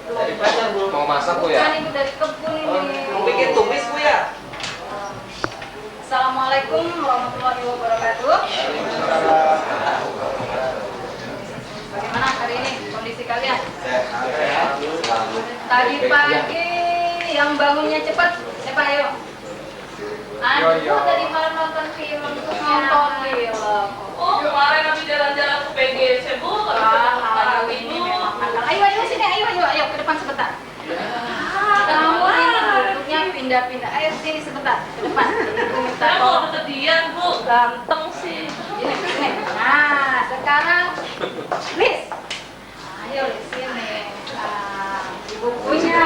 Speaker 2: Dari pasar Bu. Mau masak Bu ya?
Speaker 1: Bukan ibu dari kebun ini.
Speaker 8: Mau bikin tumis, Bu ya?
Speaker 1: Assalamualaikum warahmatullahi wabarakatuh. Bagaimana hari ini kondisi kalian?
Speaker 2: Sehat.
Speaker 1: Tadi pagi yang bangunnya cepat siapa ayo? Aku tadi malam nonton film tuh
Speaker 5: Nonton film.
Speaker 3: Oh, kemarin habis jalan-jalan ke PGC Bu, kalau
Speaker 1: ini memang andal. Ayo sini, ayo ke depan sebentar. Kamu ini duduknya pindah-pindah. Ayo sini sebentar ke depan. Ibu minta
Speaker 3: Saya mau
Speaker 1: tolong.
Speaker 3: kejadian Bu, ganteng sih.
Speaker 1: Sini. Nah, sekarang Liz. Ayo Liz sini. Ibu punya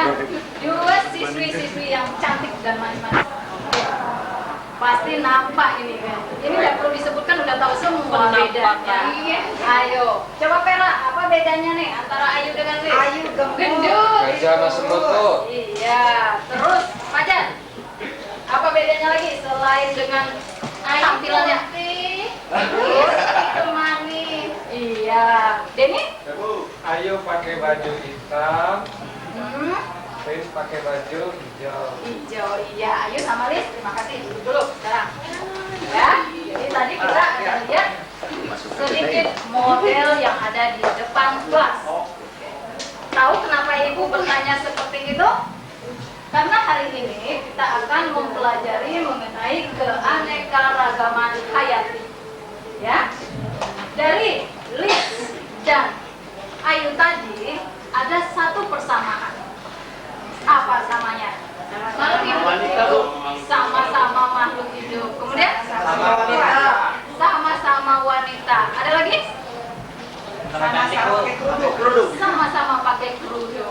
Speaker 1: dua siswi-siswi yang cantik dan manis-manis. Pasti nampak ini kan. Ini nggak perlu disebutkan, udah tahu semua bedanya. Iya. Ayo, coba Vera, apa bedanya nih antara Ayu dengan Liz? Ayu gendut.
Speaker 2: Gajah sama semut Bu.
Speaker 1: Iya. Terus Fajar, apa bedanya lagi selain dengan tampilannya? Terus itu manis. Iya. Denny?
Speaker 9: Ya Bu, Ayu pakai baju hitam,
Speaker 1: Hmm.
Speaker 9: Liz pakai baju hijau.
Speaker 1: Hijau, iya. Ayu sama Liz, terima kasih. Duduk sekarang. Ya, jadi tadi kita ada lihat sedikit model yang ada di depan kelas. Tahu kenapa Ibu bertanya seperti itu? Karena hari ini kita akan mempelajari mengenai keanekaragaman hayati. Ya, dari Liz dan Ayu tadi ada satu persamaan. Apa samanya? Makhluk hidup. Sama-sama makhluk hidup. Kemudian sama-sama wanita. Ada lagi? Sama-sama pakai kerudung.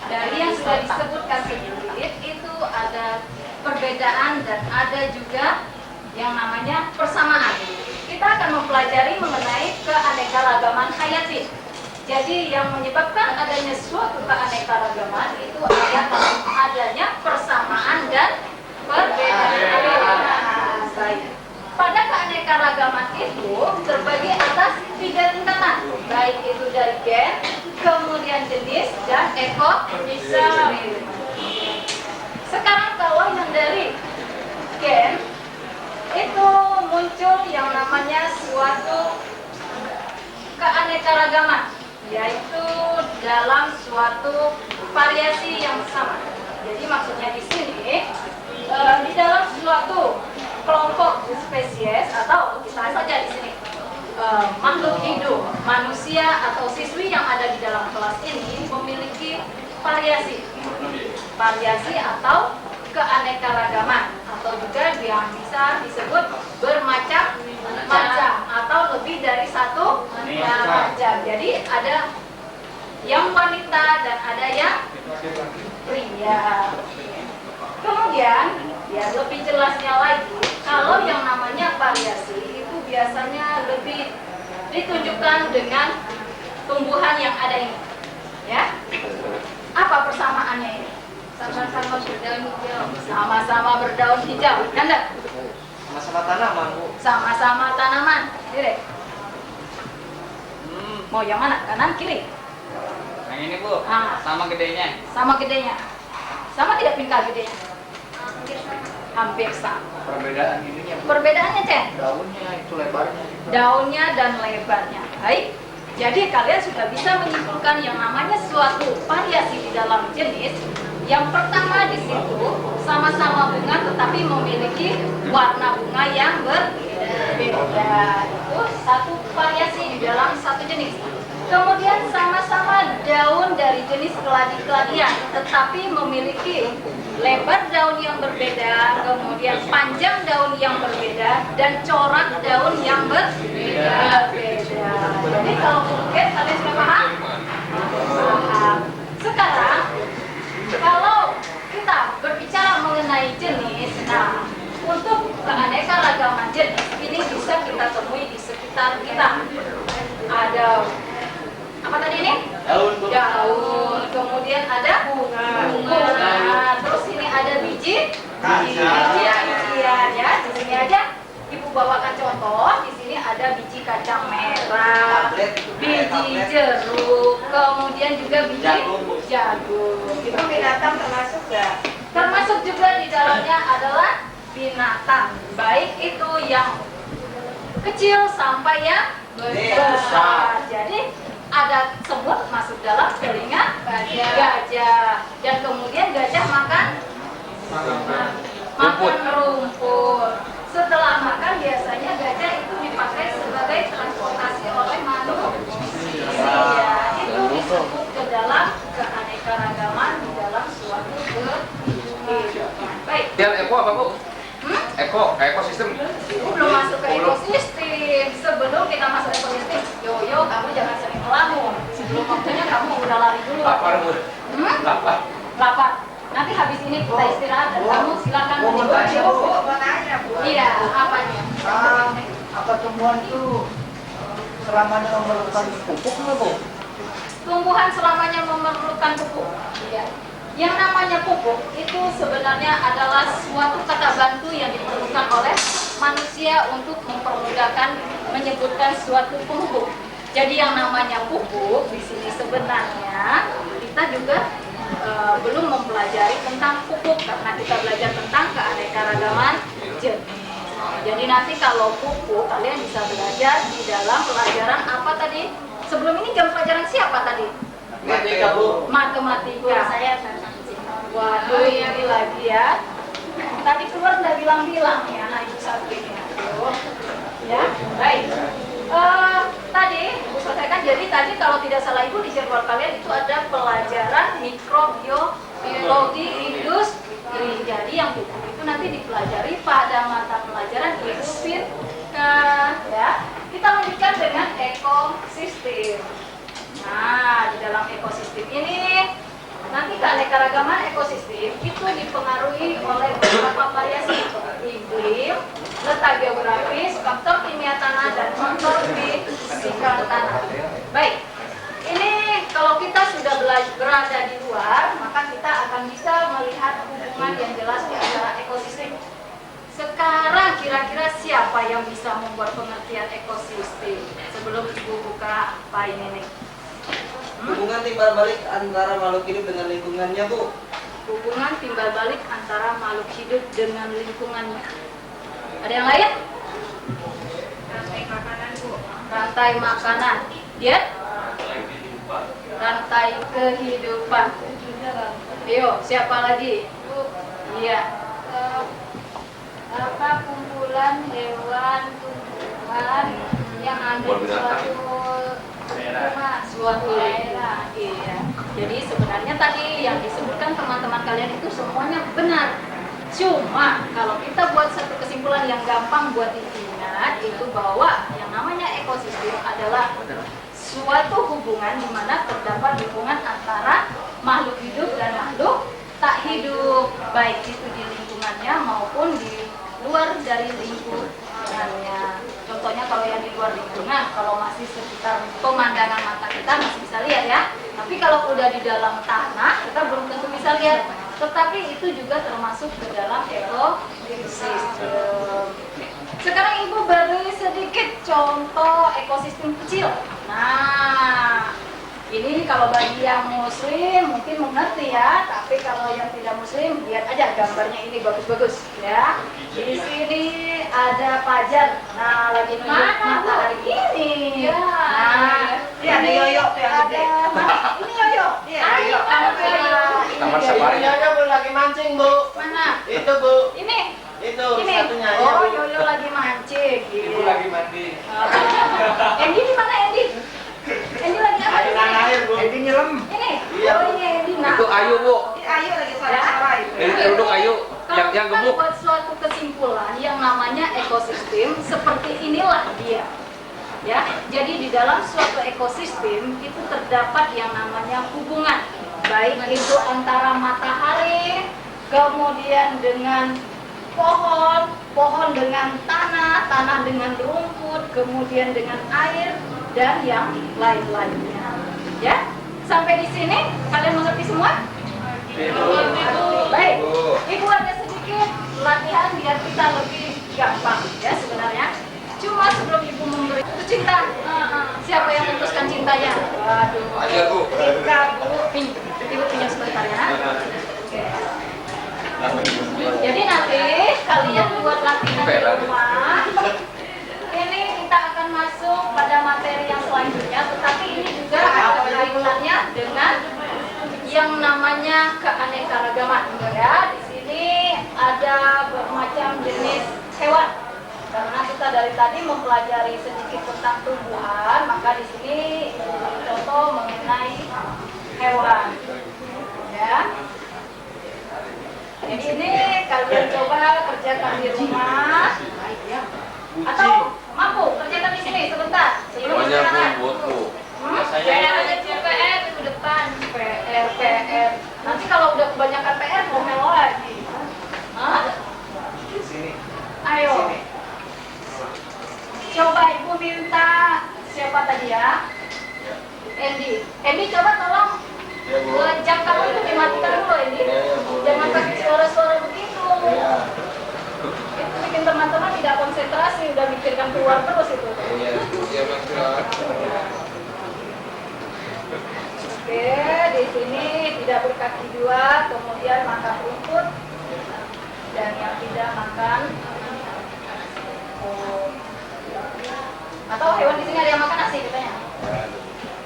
Speaker 1: Dari yang sudah disebutkan sedikit itu ada perbedaan dan ada juga yang namanya persamaan. Kita akan mempelajari mengenai keanekaragaman hayati. Jadi yang menyebabkan adanya suatu keanekaragaman itu adanya persamaan dan perbedaan. Pada keanekaragaman itu terbagi atas 3 tingkatan, baik itu dari gen, kemudian jenis, dan ekosistem. Sekarang kalau yang dari gen itu muncul yang namanya suatu keanekaragaman, yaitu dalam suatu variasi yang sama. Jadi maksudnya di sini di dalam suatu kelompok spesies atau kita saja di sini makhluk hidup, manusia atau siswi yang ada di dalam kelas ini memiliki variasi atau keanekaragaman, atau juga yang bisa disebut bermacam-macam atau lebih dari satu macam. Jadi ada yang wanita dan ada yang pria. Kemudian ya lebih jelasnya lagi, kalau yang namanya variasi itu biasanya lebih ditunjukkan dengan tumbuhan yang ada ini. Ya, apa persamaannya ini? Sama-sama berdaun hijau.
Speaker 5: Sama-sama berdaun hijau. Anda?
Speaker 8: Sama-sama tanaman, Bu.
Speaker 5: Sama-sama tanaman. Ini deh. Mau yang mana? Kanan, kiri?
Speaker 4: Yang ini Bu,
Speaker 5: Ah.
Speaker 4: sama gedenya.
Speaker 5: Sama gedenya. Sama tidak pingkal gedenya? Hampir sama.
Speaker 9: Perbedaan ininya
Speaker 5: Perbedaannya, Cen?
Speaker 9: daunnya itu lebarnya.
Speaker 5: Daunnya dan lebarnya. Baik. Jadi kalian sudah bisa menyimpulkan yang namanya suatu variasi di dalam jenis. Yang pertama di situ sama-sama bunga tetapi memiliki warna bunga yang berbeda. Itu satu variasi di dalam satu jenis. Kemudian sama-sama daun dari jenis keladi-keladian tetapi memiliki lebar daun yang berbeda, kemudian panjang daun yang berbeda, dan corak daun yang berbeda. Jadi kalau mungkin kalian sudah paham? Paham. Sekarang kalau kita berbicara mengenai jenis, nah untuk keanekaragaman jenis ini bisa kita temui di sekitar kita. Ada apa tadi ini?
Speaker 2: Daun.
Speaker 5: Daun. Kemudian ada bunga. Terus ini ada biji. Bijian ya. Di sini aja Ibu bawakan contoh. Di sini ada biji kacang merah, biji jeruk, kemudian juga biji jagung.
Speaker 1: Itu binatang termasuk nggak?
Speaker 5: Termasuk juga di dalamnya adalah binatang, baik itu yang kecil sampai yang besar. Jadi ada semut masuk dalam telinga gajah, dan kemudian gajah makan rumput. Setelah makan biasanya gajah itu dipakai sebagai transportasi oleh manusia. Itu disebut ke dalam keanekaragaman di dalam suatu kehidupan. Baik.
Speaker 7: Yang eko apa Bu? Ekosistem.
Speaker 5: Belum masuk ke ekosistem. Sebelum kita masuk ekosistem, Yoyo, kamu jangan sering melamun. Sebelum waktunya kamu udah lari dulu.
Speaker 7: Lapar Bu. Lapar.
Speaker 5: Lapar. Nanti habis ini kita istirahat dan kamu silakan
Speaker 8: mau tanya, Bu.
Speaker 1: Mau nanya, Bu.
Speaker 5: Iya, apanya?
Speaker 9: Apa tumbuhan itu selamanya memerlukan pupuk nggak Bu?
Speaker 5: Tumbuhan selamanya memerlukan pupuk. Iya. Yang namanya pupuk itu sebenarnya adalah suatu kata bantu yang diperlukan oleh manusia untuk mempermudahkan menyebutkan suatu pupuk. Jadi yang namanya pupuk di sini sebenarnya kita juga belum mempelajari tentang pupuk karena kita belajar tentang keanekaragaman jenis. Jadi nanti kalau pupuk kalian bisa belajar di dalam pelajaran apa tadi? Sebelum ini jam pelajaran siapa tadi?
Speaker 8: Matematika, Bu.
Speaker 5: Matematika. Saya waduh, ini lagi ya. Tadi keluar udah bilang-bilang ya, nah Ibu Sabrina. Ya, baik. Tadi Ibu selesaikan. Jadi tadi kalau tidak salah Ibu di jadwal kalian itu ada pelajaran mikrobiologi industri. Jadi yang pupuk itu nanti dipelajari pada mata pelajaran Ibu Firka. Ya, kita lanjutkan dengan ekosistem. Nah, di dalam ekosistem ini nanti keanekaragaman ekosistem itu dipengaruhi oleh beberapa variasi iklim, letak geografis, faktor kimia tanah, dan faktor fisika tanah. Baik, ini kalau kita sudah berada di luar, maka kita akan bisa melihat hubungan yang jelas di antara ekosistem. Sekarang kira-kira siapa yang bisa membuat pengertian ekosistem? Sebelum Ibu buka apa ini nih?
Speaker 8: Hubungan timbal balik antara makhluk hidup dengan lingkungannya, Bu.
Speaker 5: Hubungan timbal balik antara makhluk hidup dengan lingkungannya. Ada yang lain?
Speaker 1: Rantai makanan, Bu.
Speaker 5: Rantai makanan. Ya? Rantai kehidupan. Ayo, siapa lagi? Iya. Apa kumpulan hewan tumbuhan yang ada di suatu daerah. Iya. Jadi sebenarnya tadi yang disebutkan teman-teman kalian itu semuanya benar. Cuma kalau kita buat satu kesimpulan yang gampang buat diingat itu bahwa yang namanya ekosistem adalah suatu hubungan di mana terdapat hubungan antara makhluk hidup dan makhluk tak hidup, baik itu di lingkungannya maupun di luar dari lingkungannya. Contohnya kalau yang di luar lingkungan, kalau masih sekitar pemandangan mata kita masih bisa lihat ya. Tapi kalau udah di dalam tanah, kita belum tentu bisa lihat.
Speaker 1: tetapi itu juga termasuk ke dalam ekosistem. Sekarang Ibu beri sedikit contoh ekosistem kecil. Nah, ini kalau bagi yang muslim mungkin mengerti ya, tapi kalau yang tidak muslim lihat aja gambarnya ini bagus-bagus ya. Di sini ada pajar. Nah, lagi nunjuk matahari ini. Ya. Nah,
Speaker 9: Ini ada yoyo tuh yang gede.
Speaker 1: Ini yoyo.
Speaker 9: Iya,
Speaker 1: Ayo,
Speaker 9: yoyo.
Speaker 6: Taman safari.
Speaker 9: Yoyo Bu lagi mancing Bu.
Speaker 1: Mana?
Speaker 9: Itu Bu.
Speaker 1: Ini.
Speaker 9: Itu
Speaker 1: Ini.
Speaker 9: satunya ya
Speaker 1: Oh,
Speaker 9: Bu.
Speaker 1: yoyo lagi mancing.
Speaker 6: Ibu lagi mandi.
Speaker 1: Endi di mana Endi? Endi lagi apa? di sini?
Speaker 9: air Bu.
Speaker 6: Ini nyelam.
Speaker 1: Ini.
Speaker 9: Iya,
Speaker 1: Oh,
Speaker 9: Bu.
Speaker 1: ini Endi. Nah.
Speaker 7: Itu Ayu, Bu.
Speaker 9: Ayo lagi suara-suara itu.
Speaker 7: Ini duduk Ayu. Yang
Speaker 1: Kalau kita
Speaker 7: gemuk.
Speaker 1: buat suatu kesimpulan yang namanya ekosistem, seperti inilah dia. Ya, jadi di dalam suatu ekosistem itu terdapat yang namanya hubungan, baik itu antara matahari, kemudian dengan pohon, pohon dengan tanah, tanah dengan rumput, kemudian dengan air dan yang lain-lainnya. Ya, sampai di sini kalian mengerti semua? Baik, Ibu ada sedikit latihan biar kita lebih gampang ya sebenarnya. Cuma sebelum Ibu memberi itu cinta, siapa yang memutuskan cintanya? Waduh,
Speaker 7: Aja, Bu.
Speaker 1: Ika, Bu. Ibu pinjam sebentar ya. Oke. Jadi nanti kalian buat latihan di rumah. Ini kita akan masuk pada materi yang selanjutnya, tetapi ini juga ada kaitannya dengan yang namanya keanekaragaman. Ya, di sini ada bermacam jenis hewan. Karena kita dari tadi mempelajari sedikit tentang tumbuhan, maka di sini contoh mengenai hewan. Ya. Jadi ini kalian coba kerjakan di rumah. Atau mampu kerjakan di sini sebentar sebelum
Speaker 2: Banyak
Speaker 1: istirahat.
Speaker 2: Bu.
Speaker 1: PR aja PR minggu depan. PR. Nanti kalau udah kebanyakan PR ngomel lagi. Hah? Ayo. Coba Ibu minta siapa tadi ya? Endi. Endi coba tolong
Speaker 2: Ya, Bu.
Speaker 1: jam kamu itu dimatikan dulu Endi.
Speaker 2: Ya, ya, Bu.
Speaker 1: Jangan pakai suara-suara begitu.
Speaker 2: Iya.
Speaker 1: Itu bikin teman-teman tidak konsentrasi, udah mikirkan keluar terus itu.
Speaker 2: Iya.
Speaker 7: Iya, Mas.
Speaker 1: Oke, di sini tidak berkaki dua, kemudian makan rumput dan yang tidak makan rumput. Atau hewan di sini ada yang makan nasi katanya?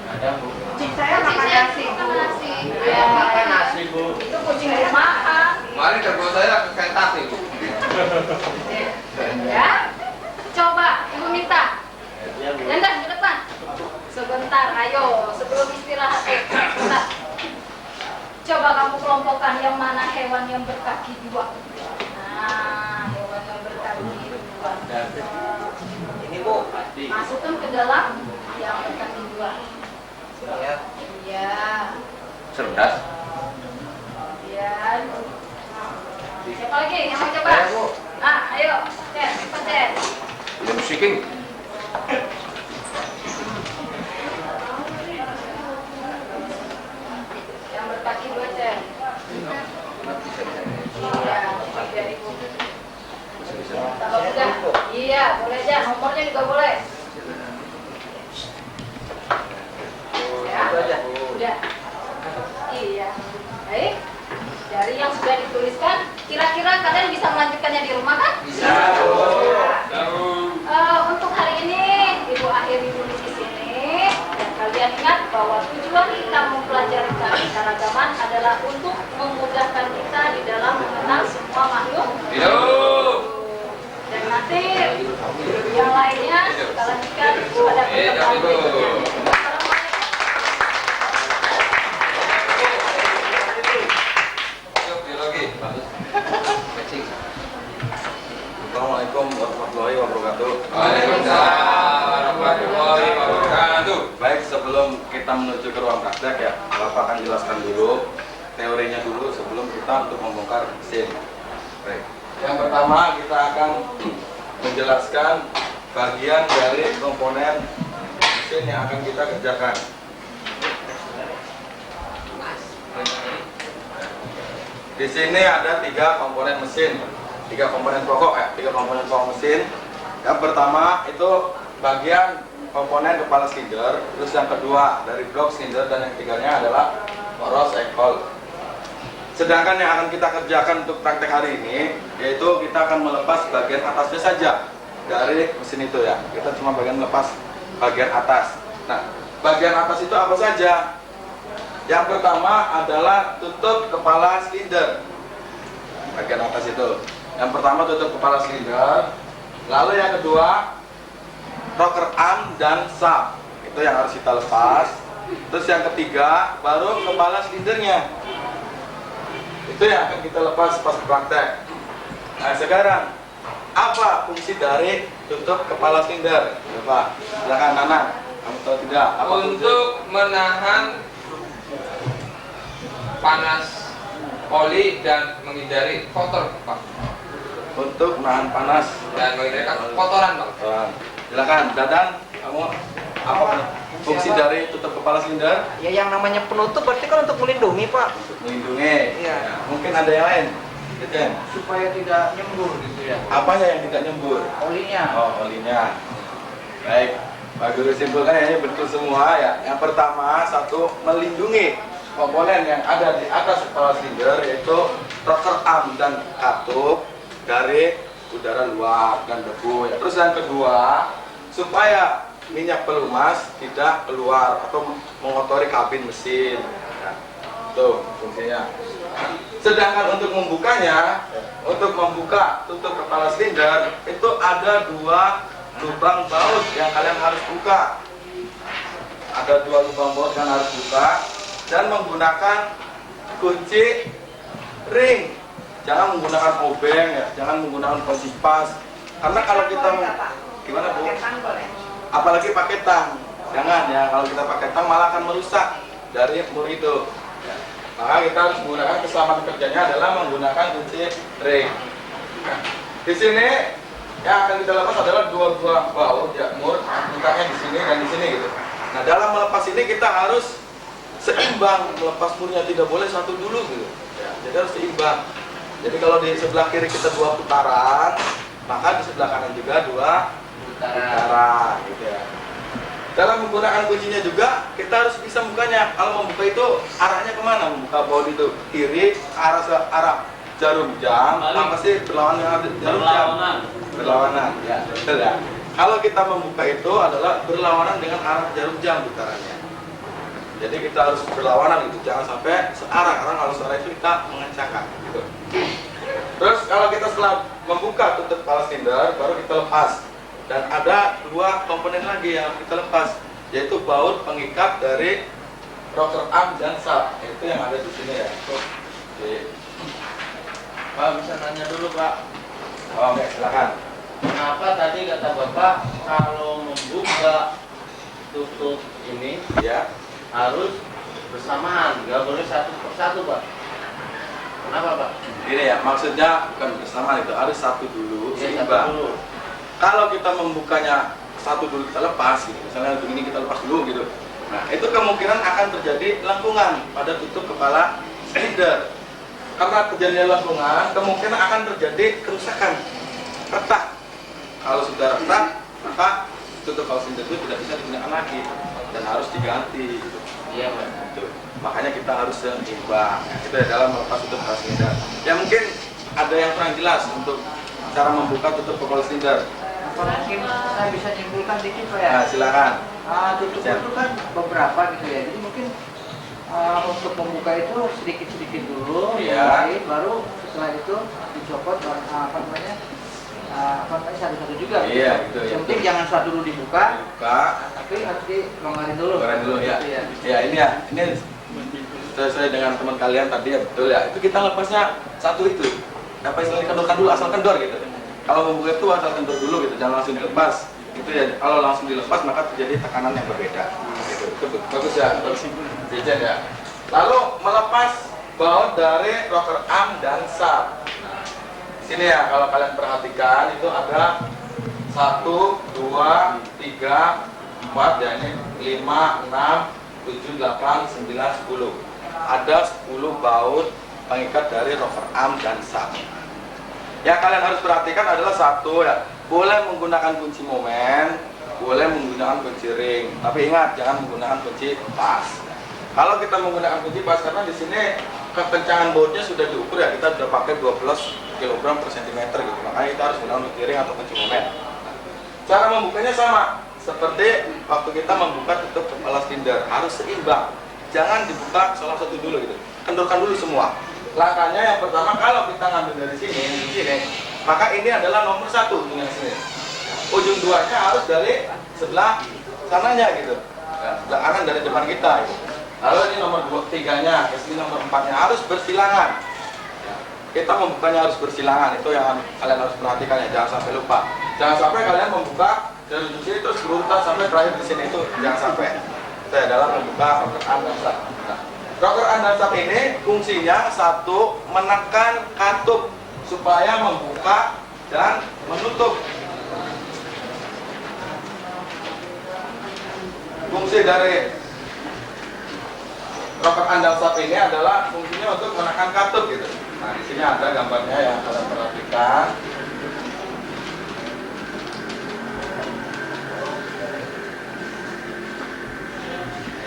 Speaker 2: Ada Bu.
Speaker 9: Kucing saya makan nasi Bu.
Speaker 1: Makan nasi.
Speaker 9: Saya makan nasi Bu.
Speaker 1: Itu kucing rumahan.
Speaker 7: Kemarin kerbau saya kayak taksi, Bu.
Speaker 1: Ya, coba Ibu minta.
Speaker 2: Ya, Bu.
Speaker 1: Dandan ke depan. Sebentar, ayo sebelum istirahat. Sebentar. Coba kamu kelompokkan yang mana hewan yang berkaki dua. Nah, hewan yang berkaki dua.
Speaker 8: Ini Bu.
Speaker 1: Masukkan ke dalam yang berkaki dua.
Speaker 8: Ya.
Speaker 1: Iya.
Speaker 7: Cerdas.
Speaker 1: Kemudian siapa lagi yang mau coba?
Speaker 8: Saya, Bu.
Speaker 1: Ayo, Cez, cepat Cez.
Speaker 7: Dia musiking.
Speaker 1: Yang berkaki dua Cez. Iya, tiga Ibu. Kalau udah, iya boleh aja, nomornya juga boleh. Ya, udah. Iya. Baik. Dari yang sudah dituliskan, kira-kira kalian bisa melanjutkannya di rumah kan?
Speaker 7: Bisa, Bu.
Speaker 1: Untuk hari ini, Ibu akhiri dulu di sini. Dan kalian ingat bahwa tujuan kita mempelajari keanekaragaman adalah untuk memudahkan kita di dalam mengenal semua makhluk.
Speaker 7: Hidup.
Speaker 1: Dan nanti yang lainnya kita lanjutkan pada pertemuan berikutnya.
Speaker 7: Yuk, biologi. Kecil.
Speaker 2: Assalamualaikum warahmatullahi wabarakatuh.
Speaker 7: Waalaikumsalam warahmatullahi wabarakatuh.
Speaker 2: Baik, sebelum kita menuju ke ruang praktek ya, Bapak akan jelaskan dulu teorinya dulu sebelum kita untuk membongkar mesin. Baik. Yang pertama kita akan menjelaskan bagian dari komponen mesin yang akan kita kerjakan. Di sini ada 3 komponen mesin, 3 komponen pokok mesin. Yang pertama itu bagian komponen kepala silinder, terus yang kedua dari blok silinder, dan yang ketiganya adalah poros ekol. Sedangkan yang akan kita kerjakan untuk praktek hari ini, yaitu kita akan melepas bagian atasnya saja dari mesin itu ya. Kita cuma bagian melepas bagian atas. Nah, bagian atas itu apa saja? Yang pertama adalah tutup kepala silinder. Bagian atas itu. Yang pertama tutup kepala silinder. Lalu yang kedua rocker arm dan sub. Itu yang harus kita lepas. Terus yang ketiga baru kepala silindernya. Itu yang akan kita lepas pas praktek. Nah, sekarang apa fungsi dari tutup kepala silinder? Coba, silakan Nana. Kamu tahu tidak? Apa
Speaker 7: Untuk menahan panas oli dan menghindari kotor, Pak.
Speaker 2: Untuk menahan panas
Speaker 7: Dan menghindari kotoran, Pak.
Speaker 2: Silakan, Dadan, kamu apa fungsi dari tutup kepala silinder?
Speaker 8: Ya yang namanya penutup berarti kan untuk melindungi, Pak.
Speaker 2: Untuk melindungi.
Speaker 8: Iya.
Speaker 2: Ya, mungkin ada yang lain. Deden,
Speaker 9: Supaya tidak nyembur gitu ya.
Speaker 2: apanya yang tidak nyembur?
Speaker 9: Olinya.
Speaker 2: Oh, olinya. Baik, Pak Guru simpulkan ya, ini betul semua ya. Yang pertama, satu, melindungi komponen yang ada di atas kepala silinder, yaitu rocker arm dan katup dari udara luar dan debu ya. Terus yang kedua, supaya minyak pelumas tidak keluar atau mengotori kabin mesin ya. Tuh fungsinya. Sedangkan untuk membukanya, untuk membuka tutup kepala silinder itu ada 2 lubang baut yang kalian harus buka. Ada 2 lubang baut yang harus buka dan menggunakan kunci ring. Jangan menggunakan obeng ya, jangan menggunakan kunci pas. Karena kalau kita gimana Bu? Apalagi pakai tang. Jangan ya, kalau kita pakai tang malah akan merusak dari mur itu. Ya. Maka kita harus menggunakan keselamatan kerjanya adalah menggunakan kunci ring. Nah, di sini yang akan kita lepas adalah 2 buah baut ya, mur, letaknya di sini dan di sini gitu. Nah, dalam melepas ini kita harus seimbang melepas murnya, tidak boleh satu dulu gitu. Ya, jadi harus seimbang. Jadi kalau di sebelah kiri kita 2 putaran, maka di sebelah kanan juga 2 putaran gitu ya. Dalam menggunakan kuncinya juga kita harus bisa bukanya. Kalau membuka itu arahnya kemana? Membuka baut itu kiri arah jarum jam, apa sih berlawanan dengan jarum jam? Berlawanan. Ya, betul ya. Kalau kita membuka itu adalah berlawanan dengan arah jarum jam putarannya. Jadi kita harus berlawanan gitu, jangan sampai searah, karena kalau searah itu kita mengencangkan gitu. Terus kalau kita setelah membuka tutup kepala silinder, baru kita lepas. Dan ada 2 komponen lagi yang kita lepas, yaitu baut pengikat dari rocker arm dan sub. Itu yang ada di sini ya. Oke.
Speaker 4: Pak, bisa nanya dulu, Pak.
Speaker 2: Oh, oke, silakan.
Speaker 4: Kenapa tadi kata Bapak kalau membuka tutup ini
Speaker 2: Ya.
Speaker 4: harus bersamaan, nggak boleh satu persatu, Pak? Kenapa, Pak?
Speaker 2: Ini ya, maksudnya bukan bersama, itu harus satu dulu,
Speaker 4: Ya,
Speaker 2: seimbang.
Speaker 4: satu dulu.
Speaker 2: Kalau kita membukanya satu dulu kita lepas gitu, misalnya untuk ini kita lepas dulu gitu. Nah, itu kemungkinan akan terjadi lengkungan pada tutup kepala silinder. Karena terjadinya lengkungan, kemungkinan akan terjadi kerusakan, retak. Kalau sudah retak, maka tutup kepala silinder itu tidak bisa digunakan lagi dan harus diganti gitu.
Speaker 4: Iya, Pak.
Speaker 2: Gitu. Makanya kita harus seimbang. Ya, kita dalam melepas tutup kepala silinder. Ya mungkin ada yang kurang jelas untuk cara membuka tutup kepala silinder.
Speaker 9: Mungkin saya bisa nyimpulkan dikit Pak ya.
Speaker 2: Nah, silakan.
Speaker 9: Tutup itu kan beberapa gitu ya. Jadi mungkin untuk membuka itu sedikit-sedikit dulu,
Speaker 2: Iya.
Speaker 9: baru setelah itu dicopot satu-satu juga.
Speaker 2: Iya, gitu ya.
Speaker 9: Yang penting jangan satu dulu dibuka,
Speaker 2: Buka.
Speaker 9: tapi harus dilonggarin dulu.
Speaker 2: Goreng dulu ya.
Speaker 9: Gitu ya.
Speaker 2: Ya ini ya, ini sesuai dengan teman kalian tadi ya, betul ya. Itu kita lepasnya satu itu. Apa istilahnya, kendorkan dulu, asal kendor gitu. Kalau membuka itu asal kendor dulu gitu, jangan langsung dilepas. Itu ya, kalau langsung dilepas maka terjadi tekanan yang berbeda. Gitu. Itu bagus ya, Dirjen ya. Lalu melepas baut dari rocker arm dan sub. Nah, sini ya, kalau kalian perhatikan itu ada 1, 2, 3, 4 ya, ini 5, 6, 7, 8, 9, 10. Ada 10 baut pengikat dari rocker arm dan sub. Yang kalian harus perhatikan adalah satu ya, boleh menggunakan kunci momen, boleh menggunakan kunci ring, tapi ingat jangan menggunakan kunci pas. Kalau kita menggunakan kunci pas, karena di sini kekencangan bautnya sudah diukur ya, kita sudah pakai 12 kg per cm gitu, makanya kita harus menggunakan kunci ring atau kunci momen. Cara membukanya sama seperti waktu kita membuka tutup kepala silinder, harus seimbang, jangan dibuka salah satu dulu gitu, kendorkan dulu semua. Langkahnya yang pertama, kalau kita ngambil dari sini, maka ini adalah nomor 1 ujungnya sini. Ujung 2-nya harus dari sebelah sananya gitu, akan dari depan kita gitu. Lalu ini nomor 3-nya, ke sini nomor 4-nya harus bersilangan. Kita membukanya harus bersilangan, itu yang kalian harus perhatikan ya, jangan sampai lupa. Jangan sampai kalian membuka dari ujung sini terus berurutan sampai terakhir di sini, itu jangan sampai. Saya dalam membuka rocker arm dan sub. Rocker arm dan sub ini fungsinya satu, menekan katup supaya membuka dan menutup. Fungsi dari rocker arm dan sub ini adalah fungsinya untuk menekan katup gitu. Nah, di sini ada gambarnya yang kalian perhatikan.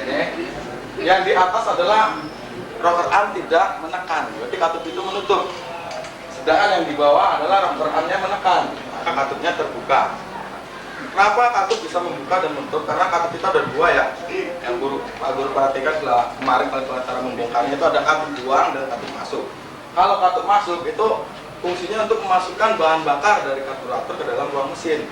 Speaker 2: Ini yang di atas adalah rocker arm tidak menekan, berarti katup itu menutup. Sedangkan yang di bawah adalah rocker armnya menekan, maka katupnya terbuka. Kenapa katup bisa membuka dan menutup? Karena katup kita ada 2 ya. Yang Pak Guru perhatikan setelah kemarin kalau cara membongkarnya itu ada katup buang dan katup masuk. Kalau katup masuk itu fungsinya untuk memasukkan bahan bakar dari karburator ke dalam ruang mesin.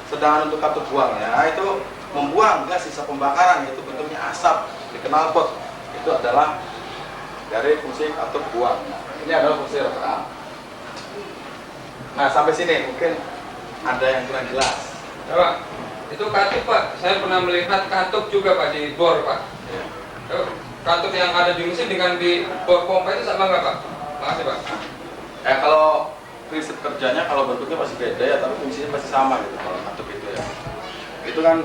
Speaker 2: Sedangkan untuk katup buangnya itu membuang gas sisa pembakaran, yaitu bentuknya asap di knalpot. Itu adalah dari fungsi katup buang. Ini adalah fungsi rocker arm. Nah, sampai sini mungkin ada yang kurang jelas.
Speaker 7: Ya, Pak. Itu katup, Pak. Saya pernah melihat katup juga, Pak, di bor, Pak.
Speaker 2: Ya.
Speaker 7: Katup yang ada di mesin dengan di bor pompa itu sama nggak, Pak? Makasih, Pak.
Speaker 2: Kalau prinsip kerjanya, kalau bentuknya pasti beda ya, tapi fungsinya pasti sama gitu kalau katup itu ya. Itu kan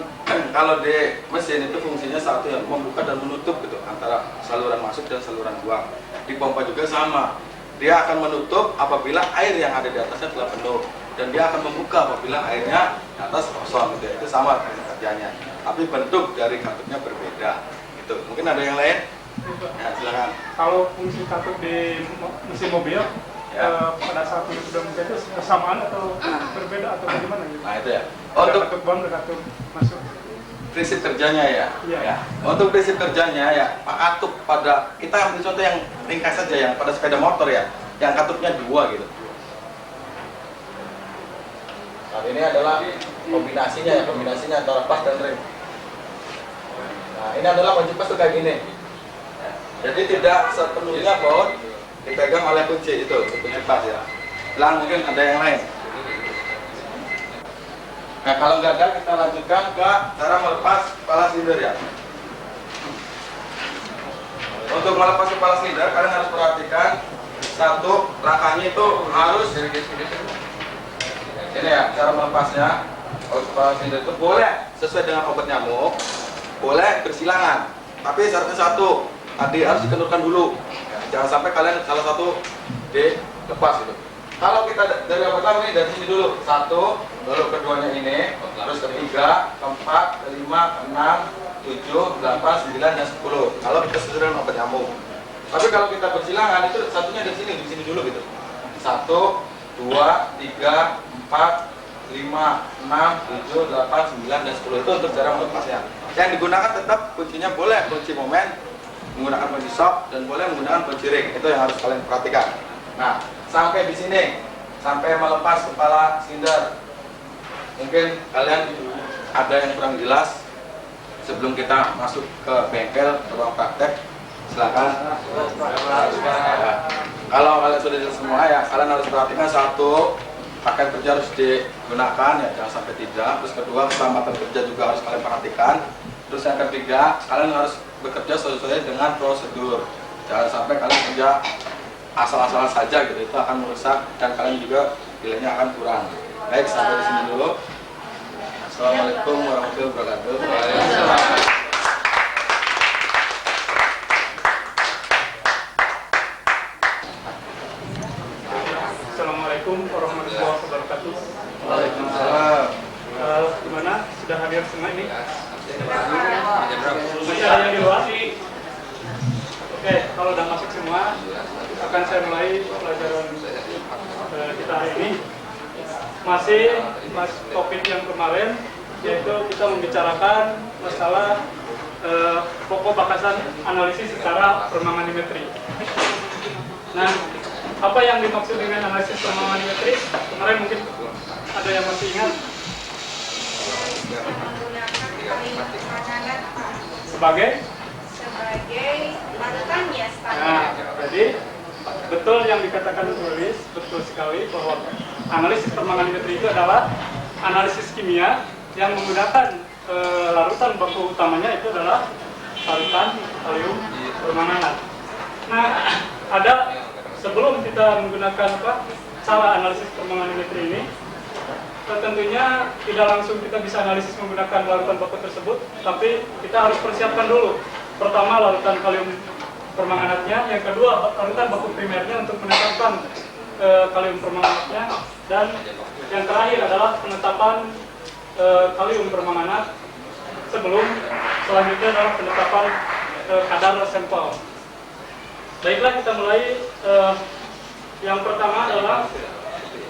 Speaker 2: kalau di mesin itu fungsinya satu yang membuka dan menutup gitu antara saluran masuk dan saluran buang. Di pompa juga sama. Dia akan menutup apabila air yang ada di atasnya telah penuh, dan dia akan membuka apabila airnya di atas kosong gitu ya. Itu sama kerjanya. Tapi bentuk dari katupnya berbeda. Gitu. Mungkin ada yang lain? Ya, silakan.
Speaker 10: Kalau fungsi katup di mesin mobil
Speaker 2: Ya.
Speaker 10: pada saat itu sudah menjadi kesamaan atau berbeda atau bagaimana gitu?
Speaker 2: Nah, itu ya.
Speaker 10: Ada
Speaker 2: Untuk
Speaker 10: katup buang dan katup masuk.
Speaker 2: prinsip kerjanya ya.
Speaker 10: Iya.
Speaker 2: Ya. Untuk prinsip kerjanya ya, Pak katup pada, kita ambil contoh yang ringkas saja, yang pada sepeda motor ya, yang katupnya 2 gitu. Nah, ini adalah kombinasinya ya, kombinasinya antara pas dan rem. Nah, ini adalah kunci pas tuh kayak gini. Jadi tidak sepenuhnya baut dipegang oleh kunci itu, kunci pas ya. Bilang mungkin ada yang lain. Nah, kalau gagal kita lanjutkan ke cara melepas kepala silinder ya. Untuk melepas kepala silinder, kalian harus perhatikan satu, langkahnya itu harus ini ya, cara melepasnya. Kalau kepala silinder itu boleh sesuai dengan obat nyamuk, boleh bersilangan, tapi syaratnya satu, tadi harus dikendurkan dulu. Jangan sampai kalian salah satu dilepas gitu. Kalau kita dari yang pertama ini dari sini dulu, 1, lalu keduanya ini, terus ketiga, keempat, kelima, keenam, 7, 8, 9, dan 10. Kalau kita sesuai dengan obat nyamuk. Tapi kalau kita bersilangan itu satunya di sini dulu gitu. 1, 2, 3, 4, 5, 6, 7, 8, 9, dan 10. Itu untuk cara melepasnya. Yang digunakan tetap kuncinya boleh kunci momen, menggunakan kunci shock, dan boleh menggunakan kunci ring. Itu yang harus kalian perhatikan. Nah, sampai di sini, sampai melepas kepala silinder. Mungkin kalian ada yang kurang jelas. Sebelum kita masuk ke bengkel, ke ruang praktek, silakan. Kalau kalian sudah jelas semua ya, kalian harus perhatikan satu, pakaian kerja harus digunakan ya, jangan sampai tidak. Terus kedua, keselamatan kerja juga harus kalian perhatikan. Terus yang ketiga, kalian harus bekerja sesuai dengan prosedur. Jangan sampai kalian kerja asal-asalan saja gitu, itu akan merusak dan kalian juga nilainya akan kurang. Baik, sampai di sini dulu. Assalamualaikum warahmatullahi wabarakatuh. Waalaikumsalam.
Speaker 10: wabarakatuh.
Speaker 2: Waalaikumsalam.
Speaker 10: Gimana? Sudah hadir semua ini?
Speaker 7: Jam
Speaker 10: Masih ada yang di luar sih? Oke, kalau udah masuk semua, akan saya mulai pelajaran kita hari ini. Masih topik yang kemarin, yaitu kita membicarakan masalah pokok bakasan analisis secara permangmanimetri. Nah, apa yang dimaksud dengan analisis permangmanimetri? Kemarin mungkin ada yang masih ingat?
Speaker 1: Menggunakan kalimat permakanan
Speaker 10: Sebagai?
Speaker 1: larutan ya standar.
Speaker 10: Nah, jadi betul yang dikatakan tulis, betul sekali bahwa analisis permangmanimetri itu adalah analisis kimia yang menggunakan larutan baku utamanya itu adalah larutan kalium permanganat. Nah, ada sebelum kita menggunakan cara analisis permanganimetri ini, tentunya tidak langsung kita bisa analisis menggunakan larutan baku tersebut, tapi kita harus persiapkan dulu. Pertama, larutan kalium permanganatnya, yang kedua, larutan baku primernya untuk menetapkan kalium permanganatnya, dan yang terakhir adalah penetapan kalium permanganat selanjutnya adalah penetapan kadar sampel. Baiklah, kita mulai. Yang pertama adalah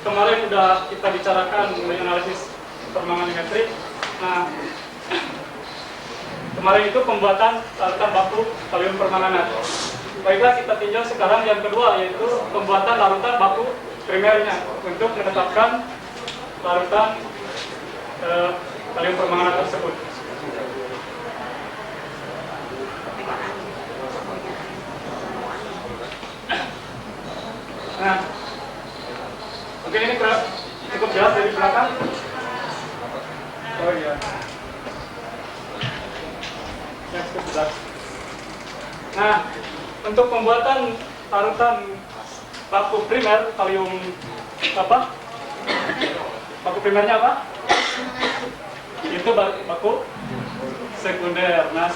Speaker 10: kemarin sudah kita bicarakan mengenai analisis permanganimetri. Nah, kemarin itu pembuatan larutan baku kalium permanganat. Baiklah, kita tinjau sekarang yang kedua, yaitu pembuatan larutan baku primernya untuk menetapkan larutan kalium permanganat tersebut. Nah, oke, ini cukup jelas dari belakang. Oh iya. Ya, cukup jelas. Nah, untuk pembuatan larutan baku primer kalium apa? Baku primernya apa? Itu baku sekunder. Nah,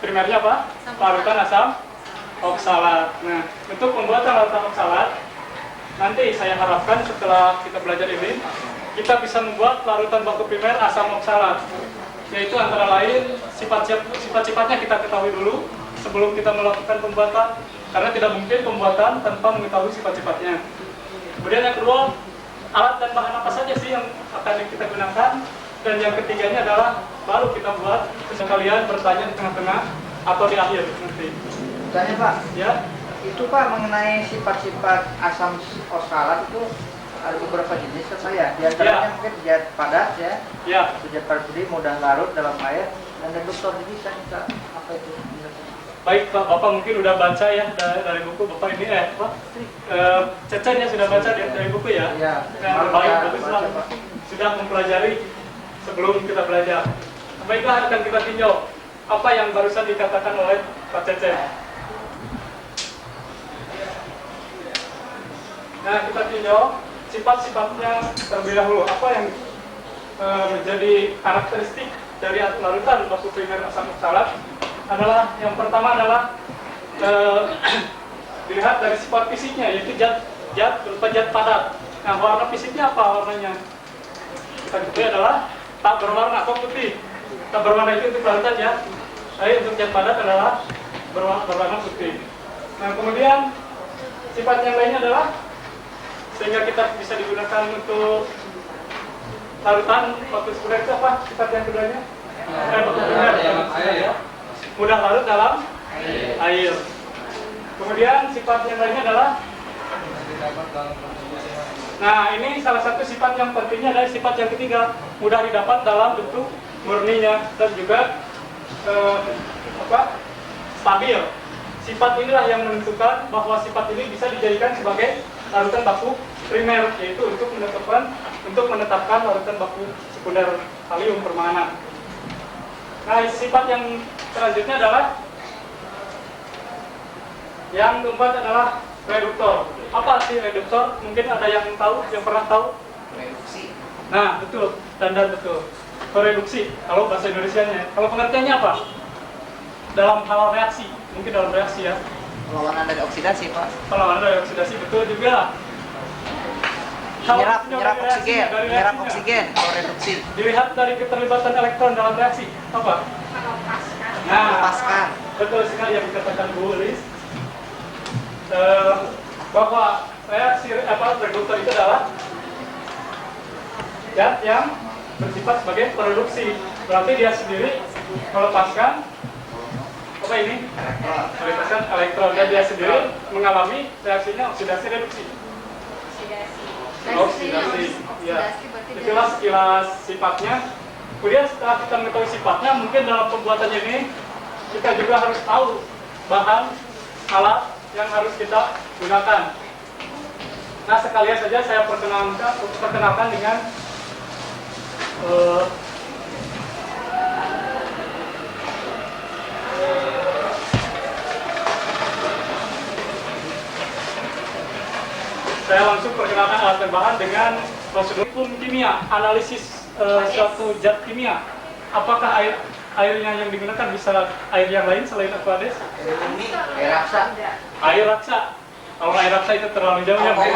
Speaker 10: primernya apa? Larutan asam oksalat. Nah, untuk pembuatan larutan oksalat, nanti saya harapkan setelah kita belajar ini, kita bisa membuat larutan baku primer asam oksalat, yaitu antara lain sifat-sifatnya kita ketahui dulu sebelum kita melakukan pembuatan, karena tidak mungkin pembuatan tanpa mengetahui sifat-sifatnya. Kemudian yang kedua, alat dan bahan apa saja sih yang akan kita gunakan, dan yang ketiganya adalah baru kita buat. Kalian bertanya di tengah-tengah atau di akhir nanti.
Speaker 9: Tanya Pak,
Speaker 10: Ya.
Speaker 9: itu Pak mengenai sifat-sifat asam oksalat itu ada beberapa jenis kan saya. Di antaranya mungkin zat padat ya.
Speaker 10: Ya.
Speaker 9: Zat padat jadi mudah larut dalam air dan reduktor. Jadi saya minta apa itu?
Speaker 10: Baik Pak, Bapak mungkin udah baca ya dari buku Bapak ini Cecen ya sudah baca dari buku ya?
Speaker 9: Iya.
Speaker 10: Nah, baik, baguslah. Sudah mempelajari sebelum kita belajar. Baiklah, akan kita tinjau apa yang barusan dikatakan oleh Pak Cecen. Nah, kita tinjau sifat-sifatnya terlebih dahulu. Apa yang menjadi karakteristik dari larutan baku primer asam oksalat adalah, yang pertama adalah dilihat dari sifat fisiknya, yaitu zat berupa zat padat. Nah, warna fisiknya apa warnanya? Kita ketahui adalah tak berwarna atau putih. Tak berwarna itu untuk larutan ya. Tapi untuk zat padat adalah berwarna putih. Nah, kemudian sifat yang lainnya adalah, sehingga kita bisa digunakan untuk larutan baku sekunder itu apa? Sifat yang keduanya? Mudah larut dalam air. Kemudian sifat yang lainnya adalah, nah ini salah satu sifat yang pentingnya adalah sifat yang ketiga, mudah didapat dalam bentuk murninya dan juga stabil. Sifat inilah yang menentukan bahwa sifat ini bisa dijadikan sebagai larutan baku primer, yaitu untuk menetapkan larutan baku sekunder kalium permanganat. Nah, sifat yang selanjutnya adalah, yang keempat adalah reduktor. Apa sih reduktor? Mungkin ada yang tahu, yang pernah tahu?
Speaker 8: Reduksi.
Speaker 10: Nah, betul, dandan betul. Reduksi, kalau bahasa Indonesianya. Kalau pengertiannya apa? Dalam hal reaksi, mungkin dalam reaksi ya.
Speaker 8: Perlawanan dari oksidasi Pak.
Speaker 10: Perlawanan dari oksidasi, betul juga.
Speaker 9: Menyerap oksigen atau reduksi.
Speaker 10: Dilihat dari keterlibatan elektron dalam reaksi apa? Nah,
Speaker 9: Melepaskan.
Speaker 10: betul sekali yang dikatakan Bu Lis. Bahwa reaksi reduktor itu adalah zat yang bersifat sebagai produksi. Berarti dia sendiri melepaskan apa ini? Melepaskan elektron dan dia sendiri mengalami reaksinya oksidasi reduksi. Oksidasi. Ya. Itulah sekilas sifatnya. Kemudian setelah kita mengetahui sifatnya, mungkin dalam pembuatannya ini kita juga harus tahu bahan alat yang harus kita gunakan. Nah, sekalian saja saya perkenalkan dengan saya langsung perkenalkan alat dan bahan dengan prosedur kimia, analisis suatu zat kimia. Apakah airnya yang digunakan bisa air yang lain selain Aquades?
Speaker 9: Air raksa.
Speaker 10: Air raksa. Kalau air raksa itu terlalu jauh ya.
Speaker 7: Air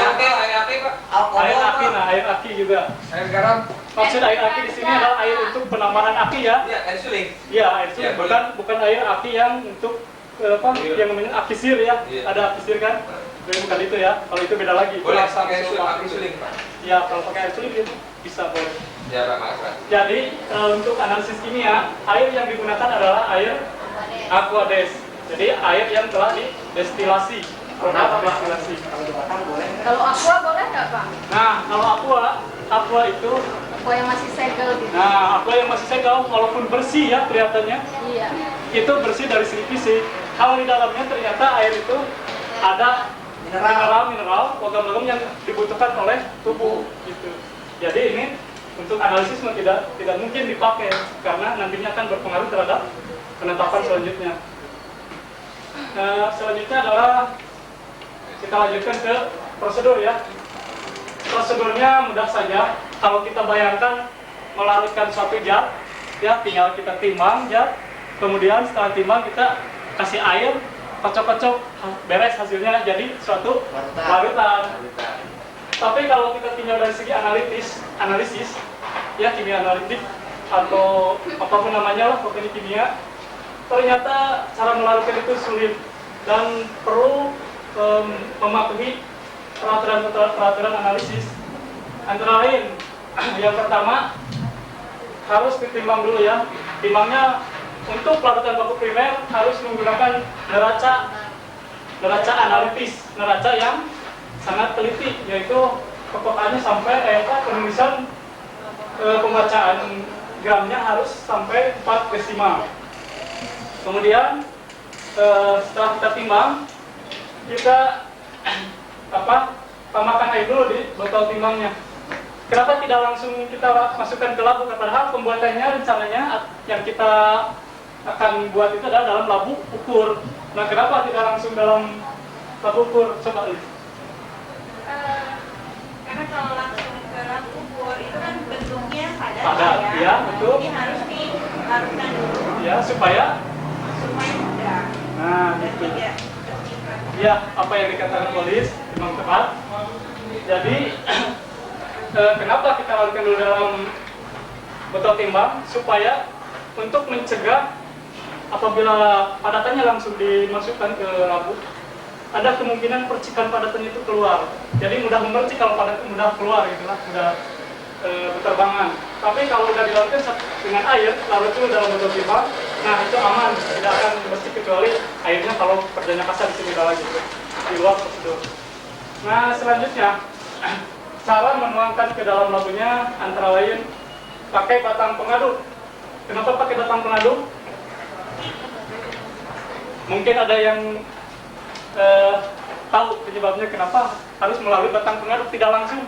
Speaker 7: api, Pak.
Speaker 10: Air aki, nah air aki juga.
Speaker 7: Air garam.
Speaker 10: Maksud air aki di sini adalah air untuk penambahan aki ya.
Speaker 7: Iya, air suling.
Speaker 10: Iya, air suling. Bukan air aki yang untuk yang namanya aki sir ya.
Speaker 7: Iya.
Speaker 10: Ada aki sir kan? Bukan itu ya. Kalau itu beda lagi.
Speaker 7: Boleh
Speaker 10: Asam
Speaker 7: pakai
Speaker 10: sulfat.
Speaker 7: air suling, Pak.
Speaker 10: Ya, kalau pakai air suling itu bisa boleh.
Speaker 7: Ya, Pak, Mas.
Speaker 10: Jadi untuk analisis kimia, air yang digunakan adalah air Aquades. Jadi air yang telah didestilasi. Produk destilasi.
Speaker 1: Kalau aqua boleh nggak Pak?
Speaker 10: Nah, kalau aqua itu,
Speaker 1: Aqua yang masih segel gitu.
Speaker 10: nah aqua yang masih segel, walaupun bersih ya kelihatannya,
Speaker 1: Iya.
Speaker 10: itu bersih dari segi fisik. Kalau di dalamnya ternyata air itu ada mineral, logam-logam yang dibutuhkan oleh tubuh gitu. Jadi ini untuk analisis tidak mungkin dipakai karena nantinya akan berpengaruh terhadap penetapan selanjutnya. Selanjutnya adalah kita lanjutkan ke prosedur ya. Prosedurnya mudah saja. Kalau kita bayangkan melarutkan suatu zat, ya tinggal kita timbang zat. Kemudian setelah timbang kita kasih air, kocok-kocok, beres hasilnya jadi suatu larutan. Tapi kalau kita tinggal dari segi analisis, ya kimia analitik atau apapun namanya lah pokoknya kimia, ternyata cara melarutkan itu sulit dan perlu mematuhi peraturan analisis. Antara lain, yang pertama harus ditimbang dulu ya. Timbangnya untuk larutan baku primer harus menggunakan neraca analitis, neraca yang sangat teliti, yaitu kepekaan sampai penulisan pembacaan gramnya harus sampai 4 desimal. Kemudian setelah kita timbang, kita tambahkan air dulu di botol timbangnya. Kenapa tidak langsung kita masukkan ke labu? Padahal pembuatannya rencananya yang kita akan buat itu adalah dalam labu ukur. Nah, kenapa tidak langsung dalam labu ukur? Coba lihat.
Speaker 11: Karena kalau langsung ke labu ukur itu kan bentuknya
Speaker 10: padat ya, betul.
Speaker 11: Jadi harus dilarutkan dulu.
Speaker 10: Ya, supaya
Speaker 11: mudah.
Speaker 10: Nah, gitu. Ya, apa yang dikatakan polis memang tepat. Jadi kenapa kita larutkan dulu dalam botol timbang? Supaya untuk mencegah apabila padatannya langsung dimasukkan ke labu, ada kemungkinan percikan padatannya itu keluar. Jadi mudah memercik kalau padatnya mudah keluar gitu lah, mudah berterbangan. Tapi kalau udah dilarutkan dengan air, larut dulu dalam botol timbang, nah itu aman, tidak akan memercik kecuali airnya kalau kerjanya kasar di sini lagi di luar prosedur. Nah, selanjutnya cara menuangkan ke dalam labunya antara lain pakai batang pengaduk. Kenapa pakai batang pengaduk? Mungkin ada yang tahu penyebabnya kenapa harus melalui batang pengaduk, tidak langsung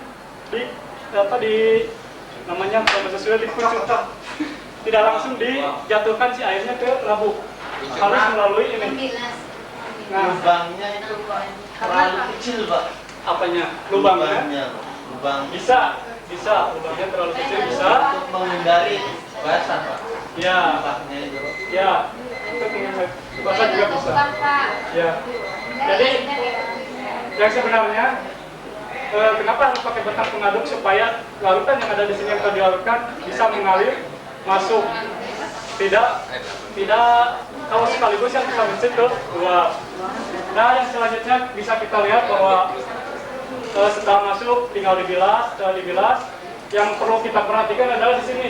Speaker 10: namanya kalau bahasa Sunda dikucurkan, tidak langsung dijatuhkan si airnya ke labu, harus melalui ini. Nah,
Speaker 8: lubangnya itu Pak terlalu kecil Pak.
Speaker 10: Apanya? Lubangnya?
Speaker 8: Lubang
Speaker 10: Bisa lubangnya terlalu kecil bisa.
Speaker 8: Untuk menghindari basah Pak.
Speaker 10: Ya,
Speaker 8: Lubangnya itu.
Speaker 10: ya, untuk menghindari basah juga bisa. Ya, jadi yang sebenarnya kenapa harus pakai batang pengaduk supaya larutan yang ada di sini yang telah dilarutkan bisa mengalir masuk, tidak kalau sekaligus yang bisa mencet ke luar. Nah, yang selanjutnya bisa kita lihat bahwa setelah masuk tinggal dibilas, yang perlu kita perhatikan adalah di sini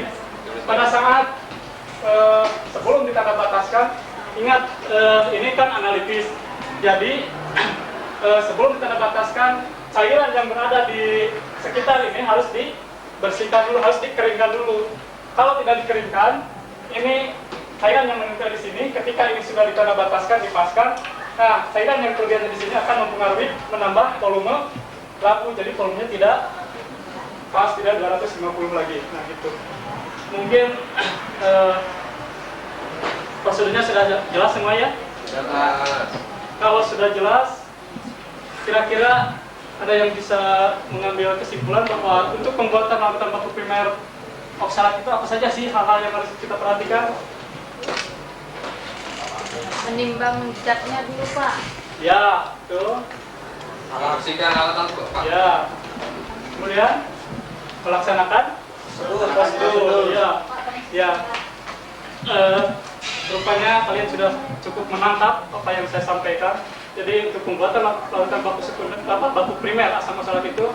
Speaker 10: pada saat sebelum ditanda bataskan, ingat ini kan analitis, jadi sebelum ditanda bataskan cairan yang berada di sekitar ini harus dibersihkan dulu, harus dikeringkan dulu. Kalau tidak dikeringkan, ini cairan yang menempel di sini ketika ini sudah ditanda bataskan, dipaskan, nah cairan yang kelebihan di sini akan mempengaruhi menambah volume lampu, jadi volumenya tidak pas, tidak 250 lagi. Nah gitu. Mungkin prosedurnya sudah jelas semua ya? Kalau sudah jelas, kira-kira ada yang bisa mengambil kesimpulan bahwa untuk pembuatan larutan baku primer oksalat itu apa saja sih hal-hal yang harus kita perhatikan?
Speaker 5: Menimbang zatnya dulu Pak.
Speaker 10: Ya, betul.
Speaker 7: Bersihkan alat Pak.
Speaker 10: Ya. Kemudian melaksanakan prosedur. Ya. Ya. Rupanya kalian sudah cukup menangkap apa yang saya sampaikan. Jadi untuk pembuatan larutan baku primer asam oksalat itu,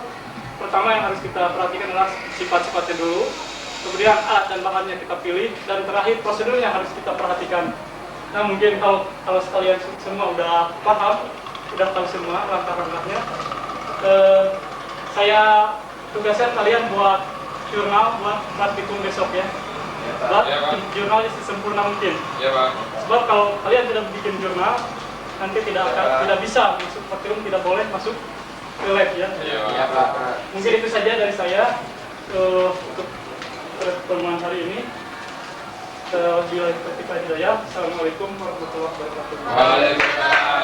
Speaker 10: pertama yang harus kita perhatikan adalah sifat-sifatnya dulu, kemudian alat dan bahannya kita pilih, dan terakhir prosedurnya harus kita perhatikan. Nah mungkin kalau sekalian semua udah paham, udah tahu semua langkah-langkahnya, saya tugaskan kalian buat jurnal buat hitung besok ya. Buat jurnalnya sesempurna mungkin.
Speaker 7: Ya Pak.
Speaker 10: Sebab kalau kalian tidak bikin jurnal, nanti tidak bisa masuk faktirum, tidak boleh masuk ke lab ya.
Speaker 7: Iya Pak.
Speaker 10: Mungkin itu saja dari saya untuk pertemuan hari ini. Bila Hidayah. Assalamualaikum warahmatullahi wabarakatuh.
Speaker 7: Waalaikumsalam.